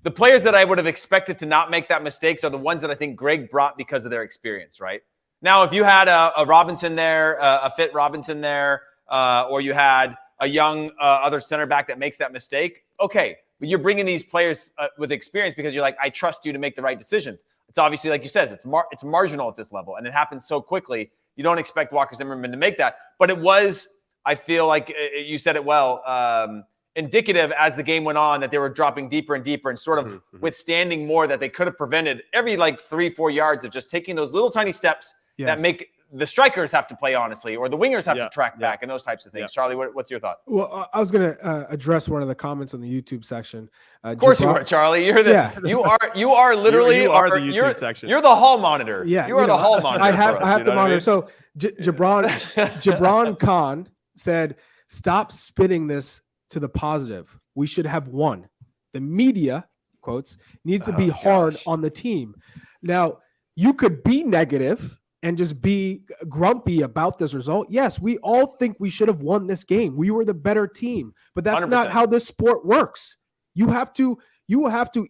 the players that I would have expected to not make that mistakes are the ones that I think Greg brought because of their experience, right? Now, if you had a Robinson there, a fit Robinson there, or you had a young other center back that makes that mistake, okay. But you're bringing these players with experience because you're like, I trust you to make the right decisions. It's obviously, like you said, it's marginal at this level, and it happens so quickly. You don't expect Walker Zimmermann to make that. But it was, I feel like you said it well, indicative as the game went on that they were dropping deeper and deeper and sort of withstanding more that they could have prevented every 3-4 yards of just taking those little tiny steps that make the strikers have to play honestly, or the wingers have to track back and those types of things. Charlie, what's your thought? Well, I was going to address one of the comments on the YouTube section. Of course you are, Charlie. You're you are literally the YouTube section. You're the hall monitor. Yeah, you are the hall monitor. I have the monitor. So Gibran Khan said, "Stop spinning this to the positive. We should have won. The media, quotes, needs to be hard on the team." Now, you could be negative and just be grumpy about this result. Yes, we all think we should have won this game. We were the better team, but that's 100%. Not how this sport works. You have to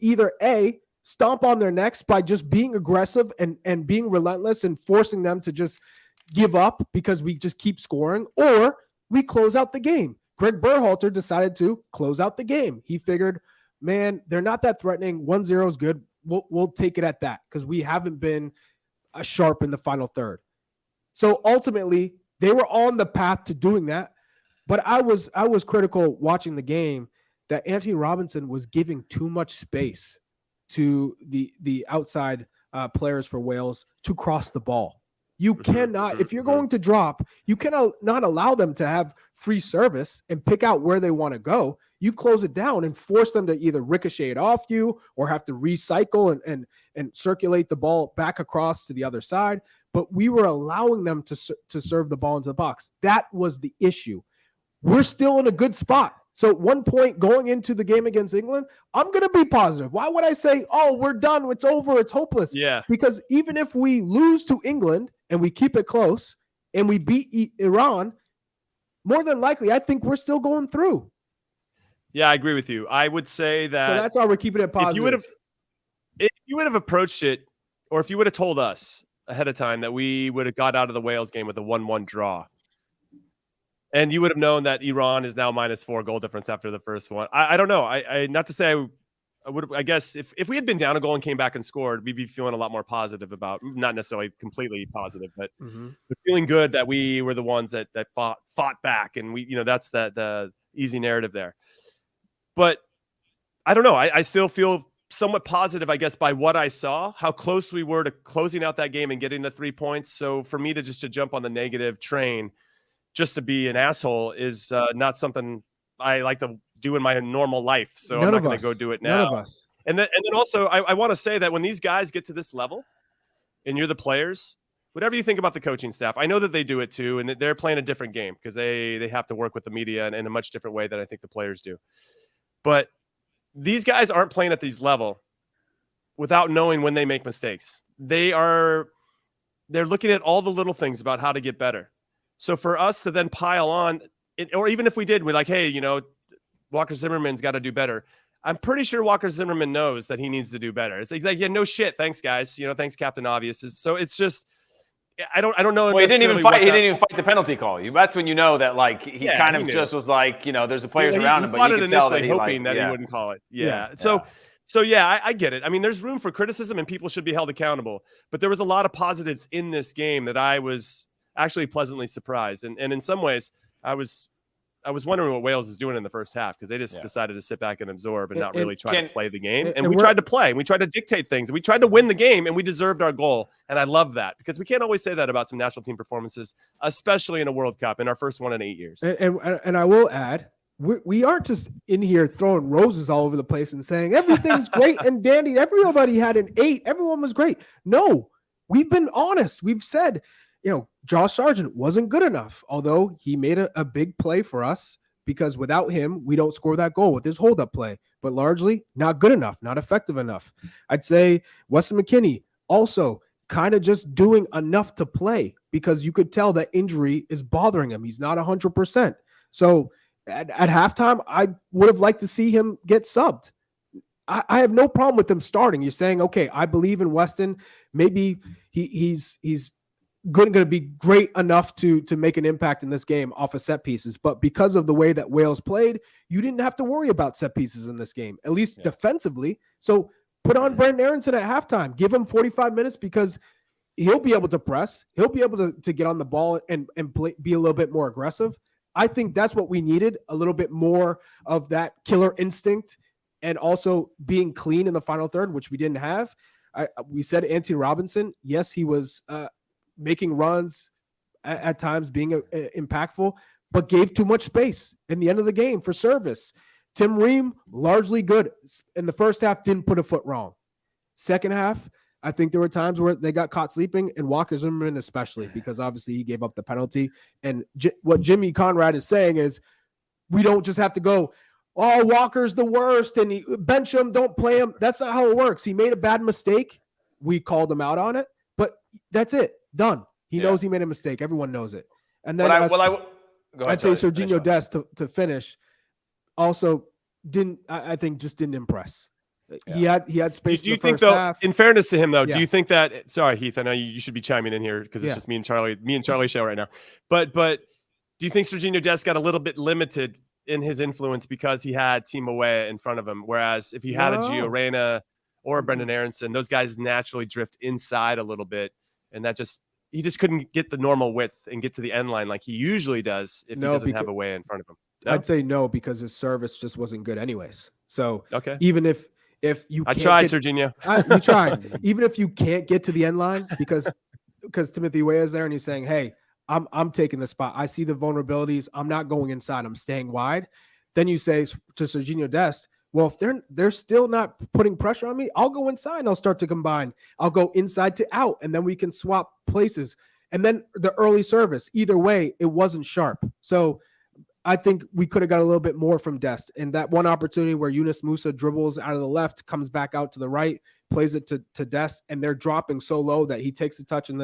either A, stomp on their necks by just being aggressive and being relentless and forcing them to just give up because we just keep scoring, or we close out the game. Greg Berhalter decided to close out the game. He figured, man, they're not that threatening. 1-0 is good. We'll take it at that because we haven't been sharp in the final third. So ultimately, they were on the path to doing that. But I was critical watching the game that Anthony Robinson was giving too much space to the outside players for Wales to cross the ball. You cannot, if you're going to drop, you cannot not allow them to have free service and pick out where they want to go. You close it down and force them to either ricochet it off you or have to recycle and circulate the ball back across to the other side. But we were allowing them to serve the ball into the box. That was the issue. We're still in a good spot. So at one point going into the game against England, I'm going to be positive. Why would I say, oh, we're done, it's over, it's hopeless? Yeah. Because even if we lose to England and we keep it close and we beat Iran, more than likely, I think we're still going through. Yeah, I agree with you. I would say that so that's why we're keeping it positive. If you would have approached it, or if you would have told us ahead of time that we would have got out of the Wales game with a 1-1 draw, and you would have known that Iran is now -4 goal difference after the first one. I don't know. I not to say I would. I guess if we had been down a goal and came back and scored, we'd be feeling a lot more positive about, not necessarily completely positive, but feeling good that we were the ones that fought back, and we, that's the easy narrative there. But I don't know. I still feel somewhat positive, I guess, by what I saw, how close we were to closing out that game and getting the 3 points. So for me to jump on the negative train just to be an asshole is not something I like to do in my normal life. So I'm not going to go do it now. None of us. And then also I want to say that when these guys get to this level and you're the players, whatever you think about the coaching staff, I know that they do it too, and that they're playing a different game because they have to work with the media in a much different way than I think the players do. But these guys aren't playing at these level without knowing when they make mistakes. They're looking at all the little things about how to get better. So for us to then pile on, or even if we did, we're like, hey, Walker Zimmermann's got to do better. I'm pretty sure Walker Zimmermann knows that he needs to do better. It's like, yeah, no shit. Thanks, guys. Thanks, Captain Obvious. So it's just, I don't know. Well, he didn't even fight. He didn't even fight the penalty call. That's when you know that he kind of just was like, there's the players around him, but you could tell that he hoping that he wouldn't call it. Yeah. So yeah, I get it. I mean, there's room for criticism and people should be held accountable. But there was a lot of positives in this game that I was actually pleasantly surprised. And in some ways, I was wondering what Wales is doing in the first half because they just decided to sit back and absorb and not really try to play the game. And we tried to play. And we tried to dictate things. And we tried to win the game, and we deserved our goal. And I love that because we can't always say that about some national team performances, especially in a World Cup, in our first one in 8 years. And I will add, we aren't just in here throwing roses all over the place and saying everything's great and dandy. Everybody had an 8. Everyone was great. No, we've been honest. We've said, Josh Sargent wasn't good enough, although he made a big play for us because without him, we don't score that goal with his hold-up play. But largely, not good enough, not effective enough. I'd say Weston McKennie also kind of just doing enough to play because you could tell that injury is bothering him. He's not 100%. So at halftime, I would have liked to see him get subbed. I have no problem with him starting. You're saying, okay, I believe in Weston. Maybe he's going to be great enough to make an impact in this game off of set pieces. But because of the way that Wales played, you didn't have to worry about set pieces in this game, at least defensively. So put on Brandon Aronson at halftime. Give him 45 minutes because he'll be able to press. He'll be able to get on the ball and play, be a little bit more aggressive. I think that's what we needed, a little bit more of that killer instinct and also being clean in the final third, which we didn't have. We said Anthony Robinson, yes, he was making runs at times, being impactful, but gave too much space in the end of the game for service. Tim Ream, largely good. In the first half, didn't put a foot wrong. Second half, I think there were times where they got caught sleeping, and Walker Zimmermann especially, because obviously he gave up the penalty. And what Jimmy Conrad is saying is we don't just have to go, oh, Walker's the worst, and bench him, don't play him. That's not how it works. He made a bad mistake. We called him out on it, but that's it. Done. He knows he made a mistake. Everyone knows it. And then I'd say Serginho Dest to finish also didn't impress. Yeah. He had space. Do you think though, half. In fairness to him though, do you think that, sorry, Heath, I know you should be chiming in here because it's just me and Charlie show right now. But do you think Serginho Dest got a little bit limited in his influence because he had Timo Weah in front of him? Whereas if he had a Gio Reyna or a Brendan Aronson, those guys naturally drift inside a little bit. And he just couldn't get the normal width and get to the end line like he usually does if he doesn't have a Weah in front of him. No? I'd say no, because his service just wasn't good anyways. So even if you can't Serginho. You tried. Even if you can't get to the end line because Timothy Weah is there and he's saying, hey, I'm taking the spot. I see the vulnerabilities. I'm not going inside. I'm staying wide. Then you say to Serginho Dest, well, if they're still not putting pressure on me, I'll go inside and I'll start to combine. I'll go inside to out, and then we can swap places. And then the early service, either way, it wasn't sharp. So I think we could have got a little bit more from Dest. And that one opportunity where Yunus Musa dribbles out of the left, comes back out to the right, plays it to Dest, and they're dropping so low that he takes a touch and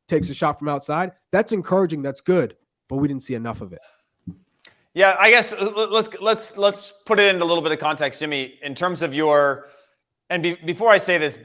takes a shot from outside. That's encouraging. That's good. But we didn't see enough of it. Yeah, I guess let's put it into a little bit of context, Jimmy, in terms of before I say this,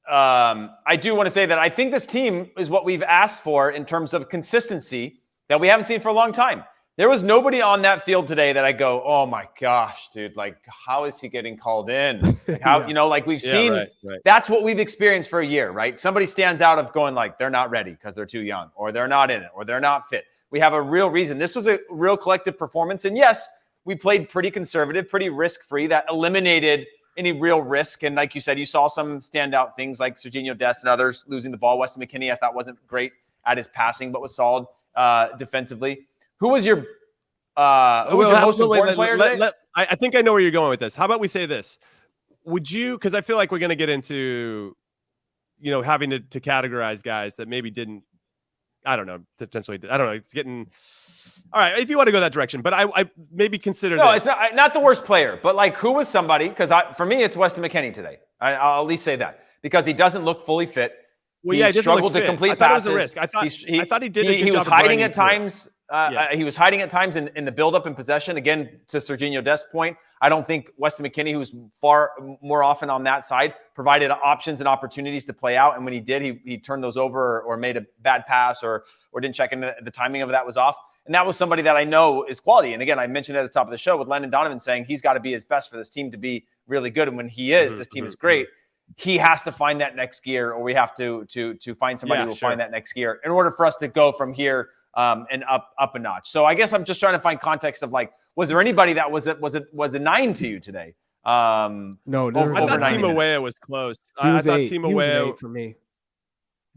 I do want to say that I think this team is what we've asked for in terms of consistency that we haven't seen for a long time. There was nobody on that field today that I go, oh my gosh, dude, like how is he getting called in? Like how, we've seen, right. That's what we've experienced for a year, right? Somebody stands out of going like, they're not ready because they're too young, or they're not in it, or they're not fit. We have a real reason. This was a real collective performance. And yes, we played pretty conservative, pretty risk-free. That eliminated any real risk. And like you said, you saw some standout things like Serginho Dest and others losing the ball. Weston McKennie, I thought, wasn't great at his passing, but was solid defensively. Who was your most important player today? I think I know where you're going with this. How about we say this? Would you, because I feel like we're going to get into, having to categorize guys that maybe didn't I don't know, potentially. I don't know. It's getting all right if you want to go that direction. But I maybe consider no, this. it's not the worst player, but like who was somebody? Because for me, it's Weston McKennie today. I'll at least say that because he doesn't look fully fit. Well, yeah, he struggled to complete passes. It was a risk. I thought he did. He was hiding at times. He was hiding at times in the build-up and possession. Again, to Serginho Dest's point, I don't think Weston McKennie, who's far more often on that side, provided options and opportunities to play out. And when he did, he turned those over or made a bad pass or didn't check in. The timing of that was off. And that was somebody that I know is quality. And again, I mentioned at the top of the show with Landon Donovan saying he's got to be his best for this team to be really good. And when he is, this team is great. He has to find that next gear, or we have to find somebody who will find that next gear in order for us to go from here and up a notch. So I guess I'm just trying to find context of like, was there anybody that was a 9 to you today? No, I thought Timo Weah was close. I thought Timo Weah for me.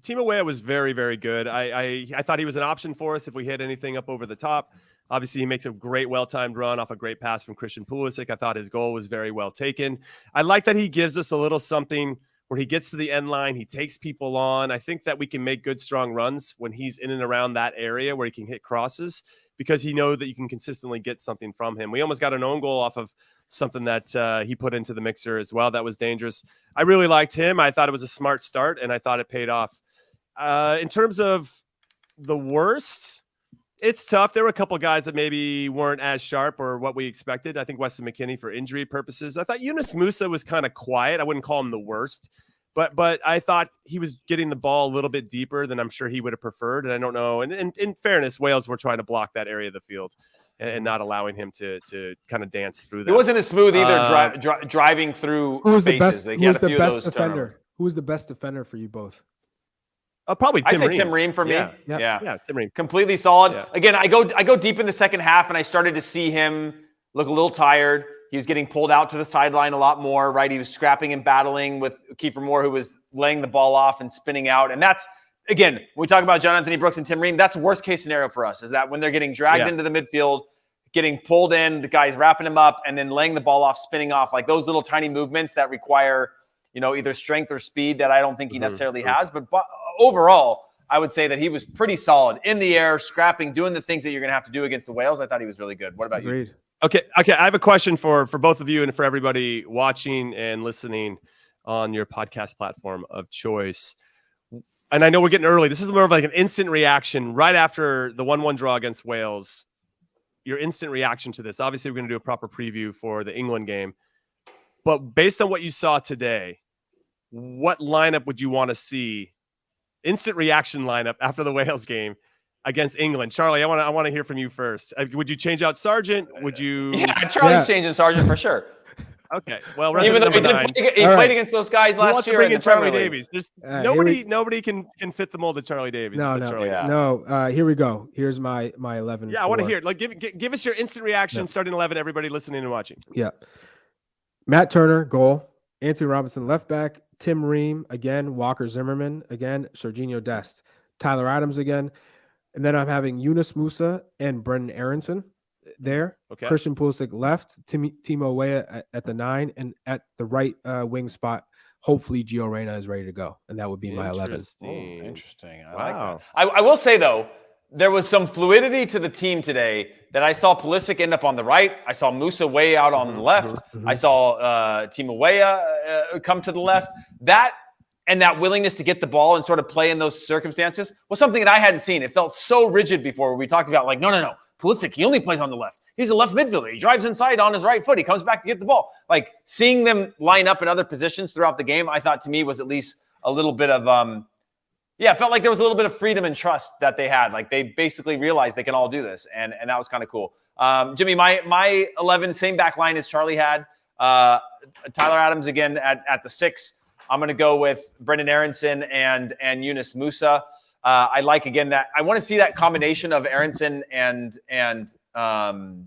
Timo Weah was very, very good. I thought he was an option for us if we hit anything up over the top. Obviously, he makes a great, well-timed run off a great pass from Christian Pulisic. I thought his goal was very well taken. I like that he gives us a little something where he gets to the end line. He takes people on. I think that we can make good, strong runs when he's in and around that area where he can hit crosses because he knows that you can consistently get something from him. We almost got an own goal off of something that he put into the mixer as well. That was dangerous. I really liked him. I thought it was a smart start, and I thought it paid off. In terms of the worst, it's tough. There were a couple guys that maybe weren't as sharp or what we expected. I think Weston McKennie for injury purposes. I thought Yunus Musah was kind of quiet. I wouldn't call him the worst, but I thought he was getting the ball a little bit deeper than I'm sure he would have preferred. And I don't know. And in fairness, Wales were trying to block that area of the field and not allowing him to kind of dance through that. It wasn't as smooth either driving through spaces. Who was the best defender? Who was the best defender for you both? Probably Tim Ream. I'd say Tim Ream for me. Yeah, Tim Ream. Completely solid. Yeah. Again, I go deep in the second half, and I started to see him look a little tired. He was getting pulled out to the sideline a lot more, right? He was scrapping and battling with Kiefer Moore, who was laying the ball off and spinning out. And that's, again, when we talk about John Anthony Brooks and Tim Ream, that's worst case scenario for us, is that when they're getting dragged into the midfield, getting pulled in, the guy's wrapping him up, and then laying the ball off, spinning off, like those little tiny movements that require, either strength or speed that I don't think he necessarily has. But overall, I would say that he was pretty solid in the air, scrapping, doing the things that you're going to have to do against the Wales. I thought he was really good. What about you? Okay. I have a question for both of you and for everybody watching and listening on your podcast platform of choice. And I know we're getting early. This is more of like an instant reaction right after the 1-1 draw against Wales. Your instant reaction to this. Obviously, we're going to do a proper preview for the England game. But based on what you saw today, what lineup would you want to see? Instant reaction lineup after the Wales game against England. Charlie, I want to hear from you first. Would you change out Sargent? Would you? Yeah, Charlie's changing Sargent for sure. Okay. Well, even though he played against those guys last year. In Charlie Davies. There's nobody can fit the mold of Charlie Davies. No. Here we go. Here's my 11. Yeah, I want to hear it. Like, give us your instant reaction starting 11. Everybody listening and watching. Yeah. Matt Turner, goal. Anthony Robinson, left back. Tim Ream again. Walker Zimmermann again. Serginho Dest. Tyler Adams again. And then I'm having Yunus Musah and Brendan Aronson there. Okay. Christian Pulisic left. Timo Weah at the 9, and at the right wing spot, hopefully Gio Reyna is ready to go, and that would be my 11. Interesting. I like that. I will say though, there was some fluidity to the team today that I saw Pulisic end up on the right. I saw Musah way out on the left. I saw Timo Weah come to the left. That willingness to get the ball and sort of play in those circumstances was something that I hadn't seen. It felt so rigid before where we talked about like, no. Pulisic, he only plays on the left. He's a left midfielder. He drives inside on his right foot. He comes back to get the ball. Like seeing them line up in other positions throughout the game, I thought to me was at least a little bit of, it felt like there was a little bit of freedom and trust that they had. Like they basically realized they can all do this. And that was kind of cool. Jimmy, my 11, same back line as Charlie had. Tyler Adams again at the 6. I'm going to go with Brendan Aronson and Yunus Musah. I like again that I want to see that combination of Aronson and Tyler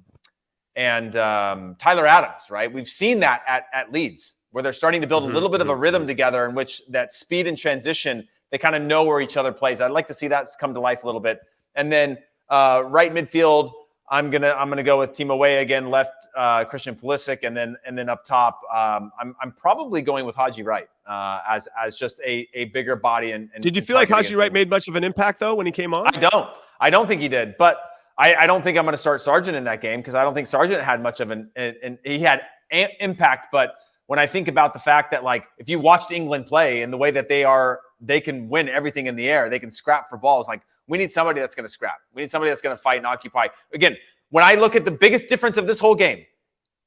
Adams, right? We've seen that at Leeds where they're starting to build a little bit of a rhythm together in which that speed and transition, they kind of know where each other plays. I'd like to see that come to life a little bit. And then right midfield, I'm gonna go with Timo Weah again, left Christian Pulisic, and then up top, I'm probably going with Haji Wright as just a bigger body. And did you feel like Haji Wright made much of an impact though when he came on? I don't think he did, but I don't think I'm going to start Sargent in that game because I don't think Sargent had much of an he had impact. But when I think about the fact that, like, if you watched England play and the way that they can win everything in the air, they can scrap for balls. Like, we need somebody that's going to scrap. We need somebody that's going to fight and occupy. Again, when I look at the biggest difference of this whole game,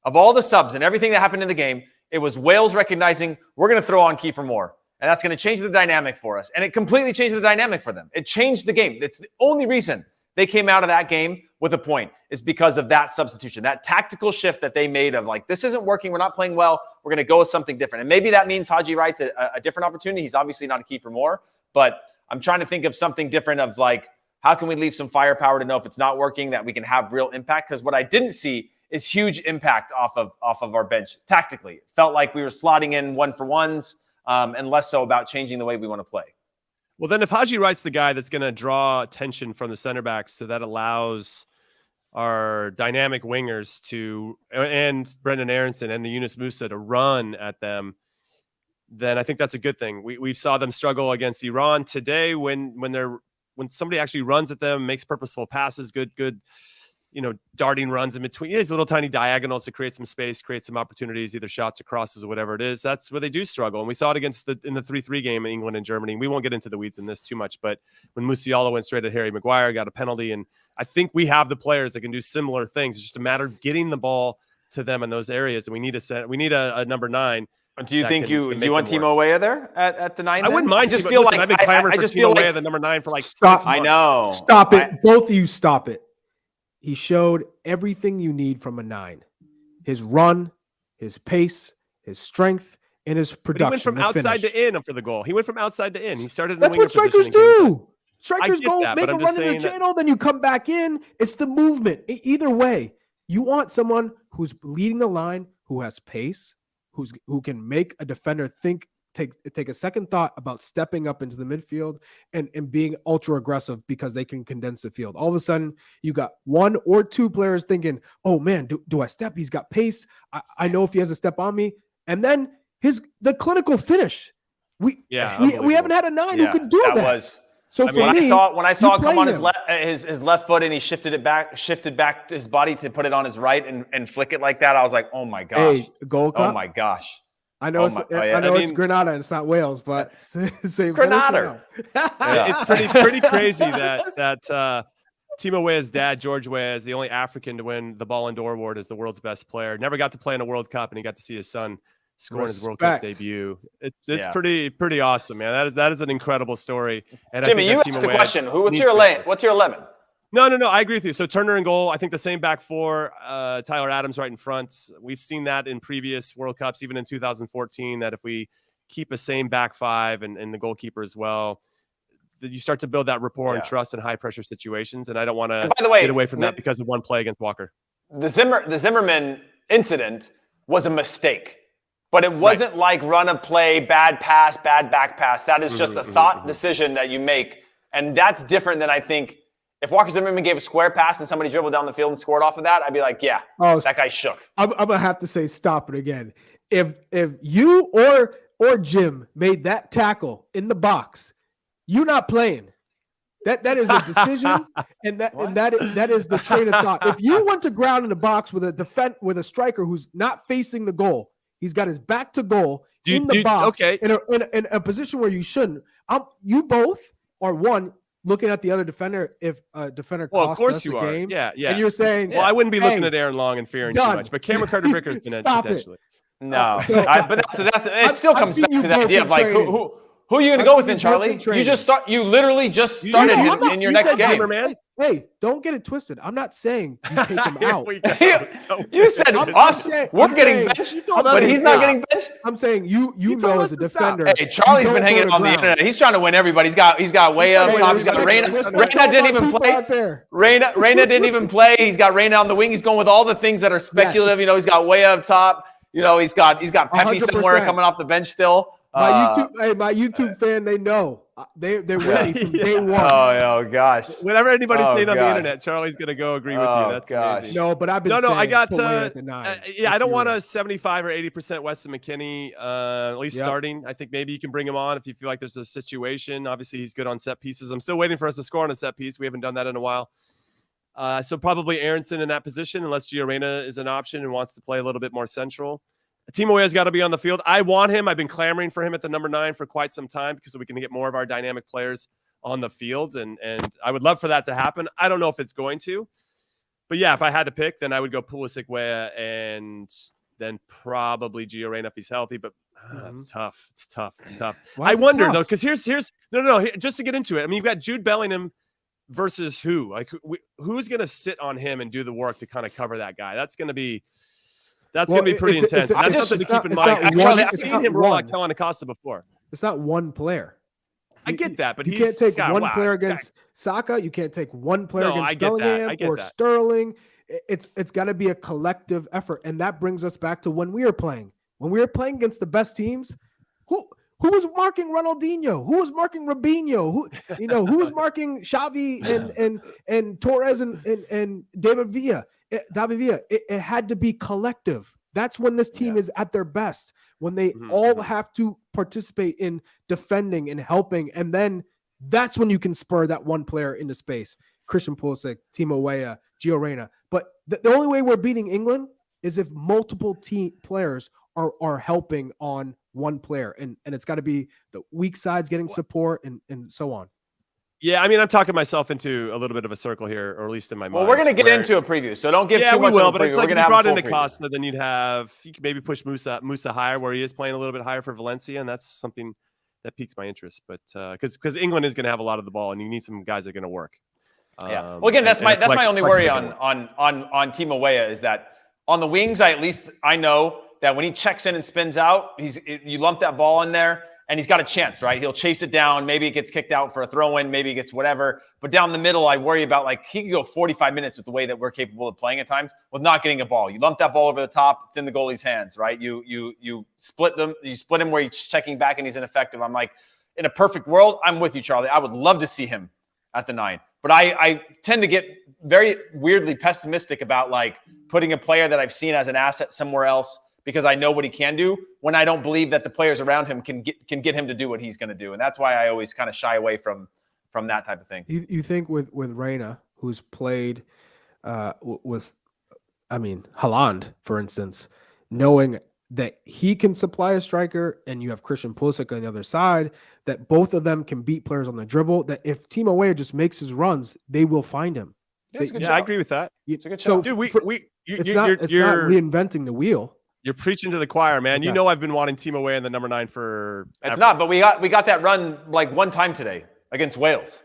of all the subs and everything that happened in the game, it was Wales recognizing we're going to throw on Kiefer Moore. And that's going to change the dynamic for us. And it completely changed the dynamic for them. It changed the game. It's the only reason they came out of that game with a point is because of that substitution, that tactical shift that they made of, like, this isn't working. We're not playing well. We're going to go with something different. And maybe that means Haji Wright's a different opportunity. He's obviously not a Kiefer Moore, but I'm trying to think of something different of, like, how can we leave some firepower to know if it's not working, that we can have real impact? Because what I didn't see is huge impact off of our bench tactically. It felt like we were slotting in 1-for-1s and less so about changing the way we want to play. Well, then if Haji Wright's the guy that's going to draw attention from the center backs, so that allows our dynamic wingers and Brendan Aronson and the Yunus Musa to run at them, then I think that's a good thing. We saw them struggle against Iran today when somebody actually runs at them, makes purposeful passes, good, darting runs in between these little tiny diagonals to create some space, create some opportunities, either shots or crosses or whatever it is. That's where they do struggle. And we saw it in the 3-3 game in England and Germany. We won't get into the weeds in this too much, but when Musiala went straight at Harry Maguire, got a penalty. And I think we have the players that can do similar things. It's just a matter of getting the ball to them in those areas. And we need a number 9. Do you think do you want Timo Weah there at the 9? I wouldn't mind. Just feel like I've been clamoring for Timo Weah the number 9 for like 6 months. I know. Stop it. Both of you stop it. He showed everything you need from a 9. His run, his pace, his strength, and his production. But he went from outside to in for the goal. He went from outside to in. He started in That's what strikers do. Strikers go make a run in the channel, then you come back in. It's the movement. Either way, you want someone who's leading the line, who has pace, who can make a defender take a second thought about stepping up into the midfield and being ultra aggressive because they can condense the field. All of a sudden, you got 1 or 2 players thinking, oh man, do I step? He's got pace. I know if he has a step on me. And then the clinical finish. We haven't had a 9 who could do that. So when I saw it come on his left foot and he shifted back his body to put it on his right and flick it like that, I was like, oh my gosh. Hey, Gold Cup? Oh my gosh. I know it's Grenada and it's not Wales, but Grenada. It's pretty crazy that Timo Weah's dad, George Weah, is the only African to win the Ballon d'Or award as the world's best player. Never got to play in a World Cup, and he got to see his son score in his World Cup debut. It's pretty awesome, man. That is an incredible story. And Jimmy, you asked the question. What's your 11? No. I agree with you. So Turner in goal. I think the same back 4. Tyler Adams right in front. We've seen that in previous World Cups, even in 2014, that if we keep a same back 5 and the goalkeeper as well, that you start to build that rapport and trust in high pressure situations. And I don't want to get away from that because of one play against Walker. The Zimmermann incident was a mistake, but it wasn't like run of play, bad pass, bad back pass. That is just a thought decision that you make. And that's different than, I think, if Walker Zimmermann gave a square pass and somebody dribbled down the field and scored off of that, I'd be like, that guy shook. I'm gonna have to say, stop it again. If you or Jim made that tackle in the box, you're not playing. That is a decision, and that is the train of thought. If you went to ground in the box with a striker who's not facing the goal, he's got his back to goal in the box, in a position where you shouldn't. You both are one. Looking at the other defender, if a defender costs us the game, and you're saying, well, I wouldn't be looking at Aaron Long and fearing too much, but Cameron Carter-Vicker has been potentially. No, but it still comes back to the idea of, like, who are you going to go with then, Charlie? You literally just started him in your next game. Man. Hey, don't get it twisted. I'm not saying you take him out. You said us. We're getting benched, but he's not getting benched. I'm saying you know as a defender. Hey, Charlie's been hanging on the internet. He's trying to win everybody. He's got way up top. He's got Reyna. Reyna didn't even play. Reyna didn't even play. He's got Reyna on the wing. He's going with all the things that are speculative. He's got way up top. He's got Pepe somewhere coming off the bench still. My YouTube fan, they know. They're with me from day one. Oh gosh. Whatever anybody's saying on the internet, Charlie's gonna go agree with you. That's amazing. No, but I've been I got at the 9. I don't want a 75 or 80% Weston McKennie, at least starting. I think maybe you can bring him on if you feel like there's a situation. Obviously, he's good on set pieces. I'm still waiting for us to score on a set piece. We haven't done that in a while. So probably Aronson in that position, unless Gio Reyna is an option and wants to play a little bit more central. Timo Weah's got to be on the field. I want him. I've been clamoring for him at the number 9 for quite some time because we can get more of our dynamic players on the fields, and I would love for that to happen. I don't know if it's going to, but yeah, if I had to pick, then I would go Pulisic, Weah, and then probably Gio Reyna if he's healthy. But it's tough. It's tough. I wonder though, because here's no. Just to get into it, I mean, you've got Jude Bellingham versus who? Like who's going to sit on him and do the work to kind of cover that guy? That's going to be pretty intense. That's something to keep in mind. I've seen him roll out Kellen Acosta before. It's not one player. I get that, but you can't take one player against Saka. You can't take one player against Bellingham or Sterling. It's got to be a collective effort, and that brings us back to when we were playing. When we were playing against the best teams, who was marking Ronaldinho? Who was marking Robinho? Who was marking Xavi and Torres and David Villa? It had to be collective. That's when this team is at their best, when they all have to participate in defending and helping. And then that's when you can spur that one player into space. Christian Pulisic, Timo Weah, Gio Reyna. But the only way we're beating England is if multiple players are helping on one player. And it's got to be the weak sides getting support and so on. Yeah, I mean, I'm talking myself into a little bit of a circle here, or at least in my mind. Well, we're going to get into a preview, so don't give too much of a preview. Yeah, we will, but it's like if you brought in a Acosta, then you could maybe push Musa higher, where he is playing a little bit higher for Valencia, and that's something that piques my interest. But because England is going to have a lot of the ball, and you need some guys that are going to work. Yeah. Well, again, that's my only worry on Timo Weah is that on the wings, I know that when he checks in and spins out, you lump that ball in there. And he's got a chance, right? He'll chase it down. Maybe it gets kicked out for a throw-in. Maybe it gets whatever. But down the middle, I worry about, like, he could go 45 minutes with the way that we're capable of playing at times with not getting a ball. You lump that ball over the top. It's in the goalie's hands, right? You split them. You split him where he's checking back and he's ineffective. I'm like, in a perfect world, I'm with you, Charlie. I would love to see him at the 9. But I tend to get very weirdly pessimistic about, like, putting a player that I've seen as an asset somewhere else because I know what he can do when I don't believe that the players around him can get him to do what he's going to do. And that's why I always kind of shy away from that type of thing. You think with Reyna, who's played with Haaland, for instance, knowing that he can supply a striker and you have Christian Pulisic on the other side, that both of them can beat players on the dribble, that if Timo Weah just makes his runs, they will find him. Yeah, I agree with that. It's a good so, shot. Dude, it's not reinventing the wheel. You're preaching to the choir, man. You know I've been wanting Timo Weah in the number 9 for. It's not, but we got that run like one time today against Wales,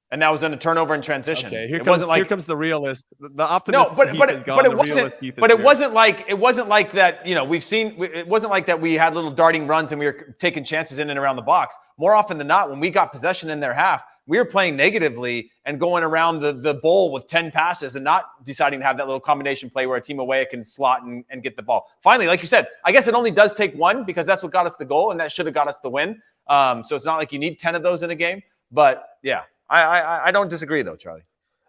and that was in a turnover in transition. Okay, here comes the realist, the optimist. No, but it wasn't like that. We've seen. It wasn't like that. We had little darting runs and we were taking chances in and around the box. More often than not, when we got possession in their half, we were playing negatively and going around the bowl with 10 passes and not deciding to have that little combination play where a Timo Weah can slot and get the ball. Finally, like you said, I guess it only does take one because that's what got us the goal and that should have got us the win. So it's not like you need 10 of those in a game. But yeah, I don't disagree though, Charlie.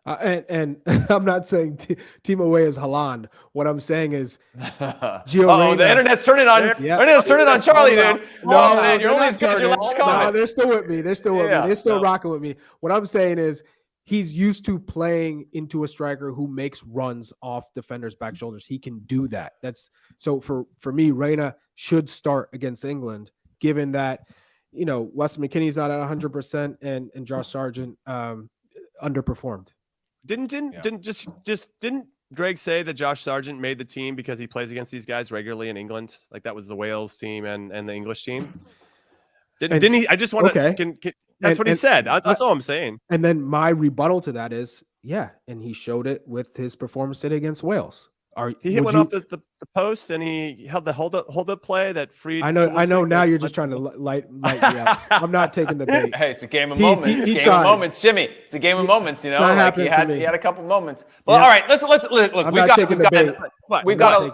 And I'm not saying Timo Weah is Haaland. What I'm saying is Gio Reyna. The internet's turning on. Yeah. The internet's turning on Charlie, dude. No, you're only as good as your last comment. No, they're still with me. They're still rocking with me. What I'm saying is he's used to playing into a striker who makes runs off defenders' back shoulders. He can do that. That's so for me, Reyna should start against England, given that Weston McKennie's not at 100% and Josh Sargent underperformed. Didn't Greg say that Josh Sargent made the team because he plays against these guys regularly in England? Like that was the Wales team and the English team. Didn't he? I just want to. That's what he said. That's all I'm saying. And then my rebuttal to that is, and he showed it with his performance today against Wales. He hit one off the post and he held the hold up play that freed. I know. Now you're just trying to light me up. I'm not taking the bait. Hey, it's a game of moments. It's a game of moments, Jimmy. It's a game of moments. He had a couple moments. Well, all right. Let's look. We've got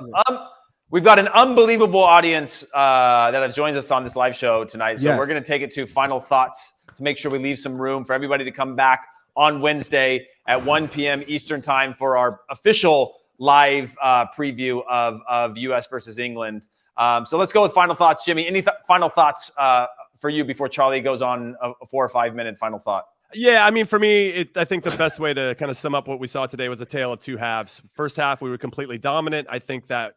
We've got an unbelievable audience that has joined us on this live show tonight. So Yes. we're going to take it to final thoughts to make sure we leave some room for everybody to come back on Wednesday at 1 p.m. Eastern time for our official live preview of U.S. versus England. So let's go with final thoughts. Jimmy, any final thoughts for you before Charlie goes on a 4 or 5 minute final thought? Yeah, I mean, for me, I think the best way to kind of sum up what we saw today was a tale of two halves. First half, we were completely dominant. I think that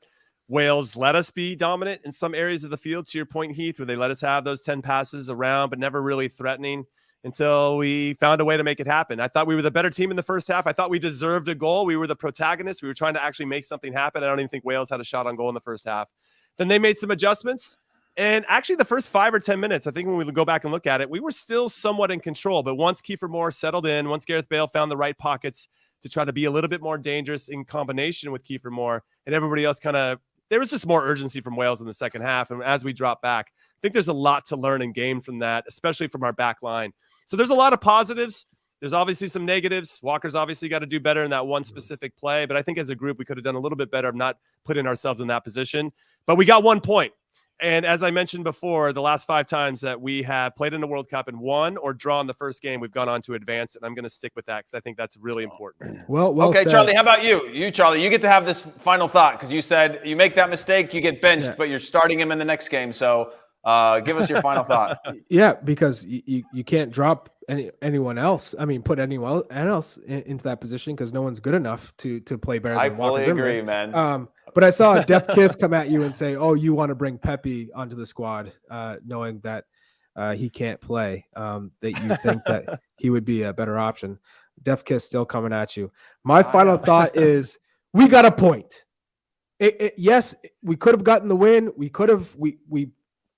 Wales let us be dominant in some areas of the field, to your point, Heath, where they let us have those 10 passes around, but never really threatening until we found a way to make it happen. I thought we were the better team in the first half. I thought we deserved a goal. We were the protagonists. We were trying to actually make something happen. I don't even think Wales had a shot on goal in the first half. Then they made some adjustments. And actually, the first 5 or 10 minutes, I think when we go back and look at it, we were still somewhat in control. But once Kiefer Moore settled in, once Gareth Bale found the right pockets to try to be a little bit more dangerous in combination with Kiefer Moore, and everybody else there was just more urgency from Wales in the second half. And as we drop back, I think there's a lot to learn and gain from that, especially from our back line. So there's a lot of positives. There's obviously some negatives. Walker's obviously got to do better in that one specific play. But I think as a group, we could have done a little bit better of not putting ourselves in that position. But we got 1 point. And as I mentioned before, the last 5 times that we have played in the World Cup and won or drawn the first game, we've gone on to advance. And I'm going to stick with that because I think that's really important. Well okay, said. Charlie, how about you? Charlie, you get to have this final thought because you said you make that mistake, you get benched, but you're starting him in the next game. So give us your final thought. Yeah, because you can't drop anyone else. I mean, put anyone else into that position because no one's good enough to play better than Walker I fully Zimmermann. agree, man. But I saw a death kiss come at you and say, "Oh, you want to bring Pepe onto the squad, knowing that he can't play. That you think that he would be a better option." Death kiss still coming at you. My final thought is, we got a point. Yes, we could have gotten the win. We could have. We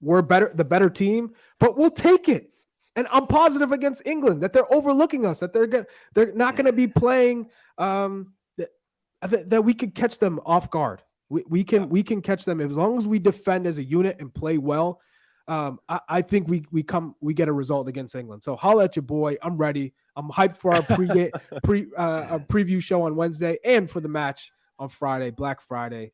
were the better team, but we'll take it. And I'm positive against England that they're overlooking us. That they're not going to be playing. That we could catch them off guard. We can catch them as long as we defend as a unit and play well. I think we get a result against England. So holla at your boy. I'm ready. I'm hyped for our preview show on Wednesday and for the match on Friday, Black Friday.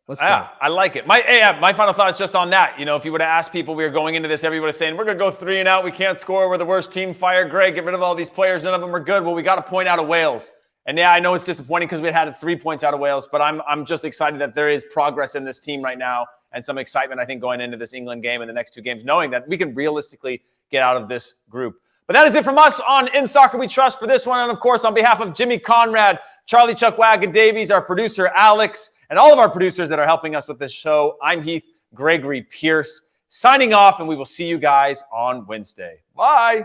Let's go. Yeah, I like it. My final thought is just on that. You know, if you would have asked people, we were going into this, everybody was saying, we're going to go 3 and out. We can't score. We're the worst team. Fire Greg. Get rid of all these players. None of them are good. Well, we got a point out of Wales. And yeah, I know it's disappointing because we had 3 points out of Wales, but I'm just excited that there is progress in this team right now and some excitement, I think, going into this England game and the next 2 games, knowing that we can realistically get out of this group. But that is it from us on In Soccer We Trust for this one. And of course, on behalf of Jimmy Conrad, Charlie Chuck Wagon Davies, our producer, Alex, and all of our producers that are helping us with this show, I'm Heath Gregory Pearce signing off, and we will see you guys on Wednesday. Bye.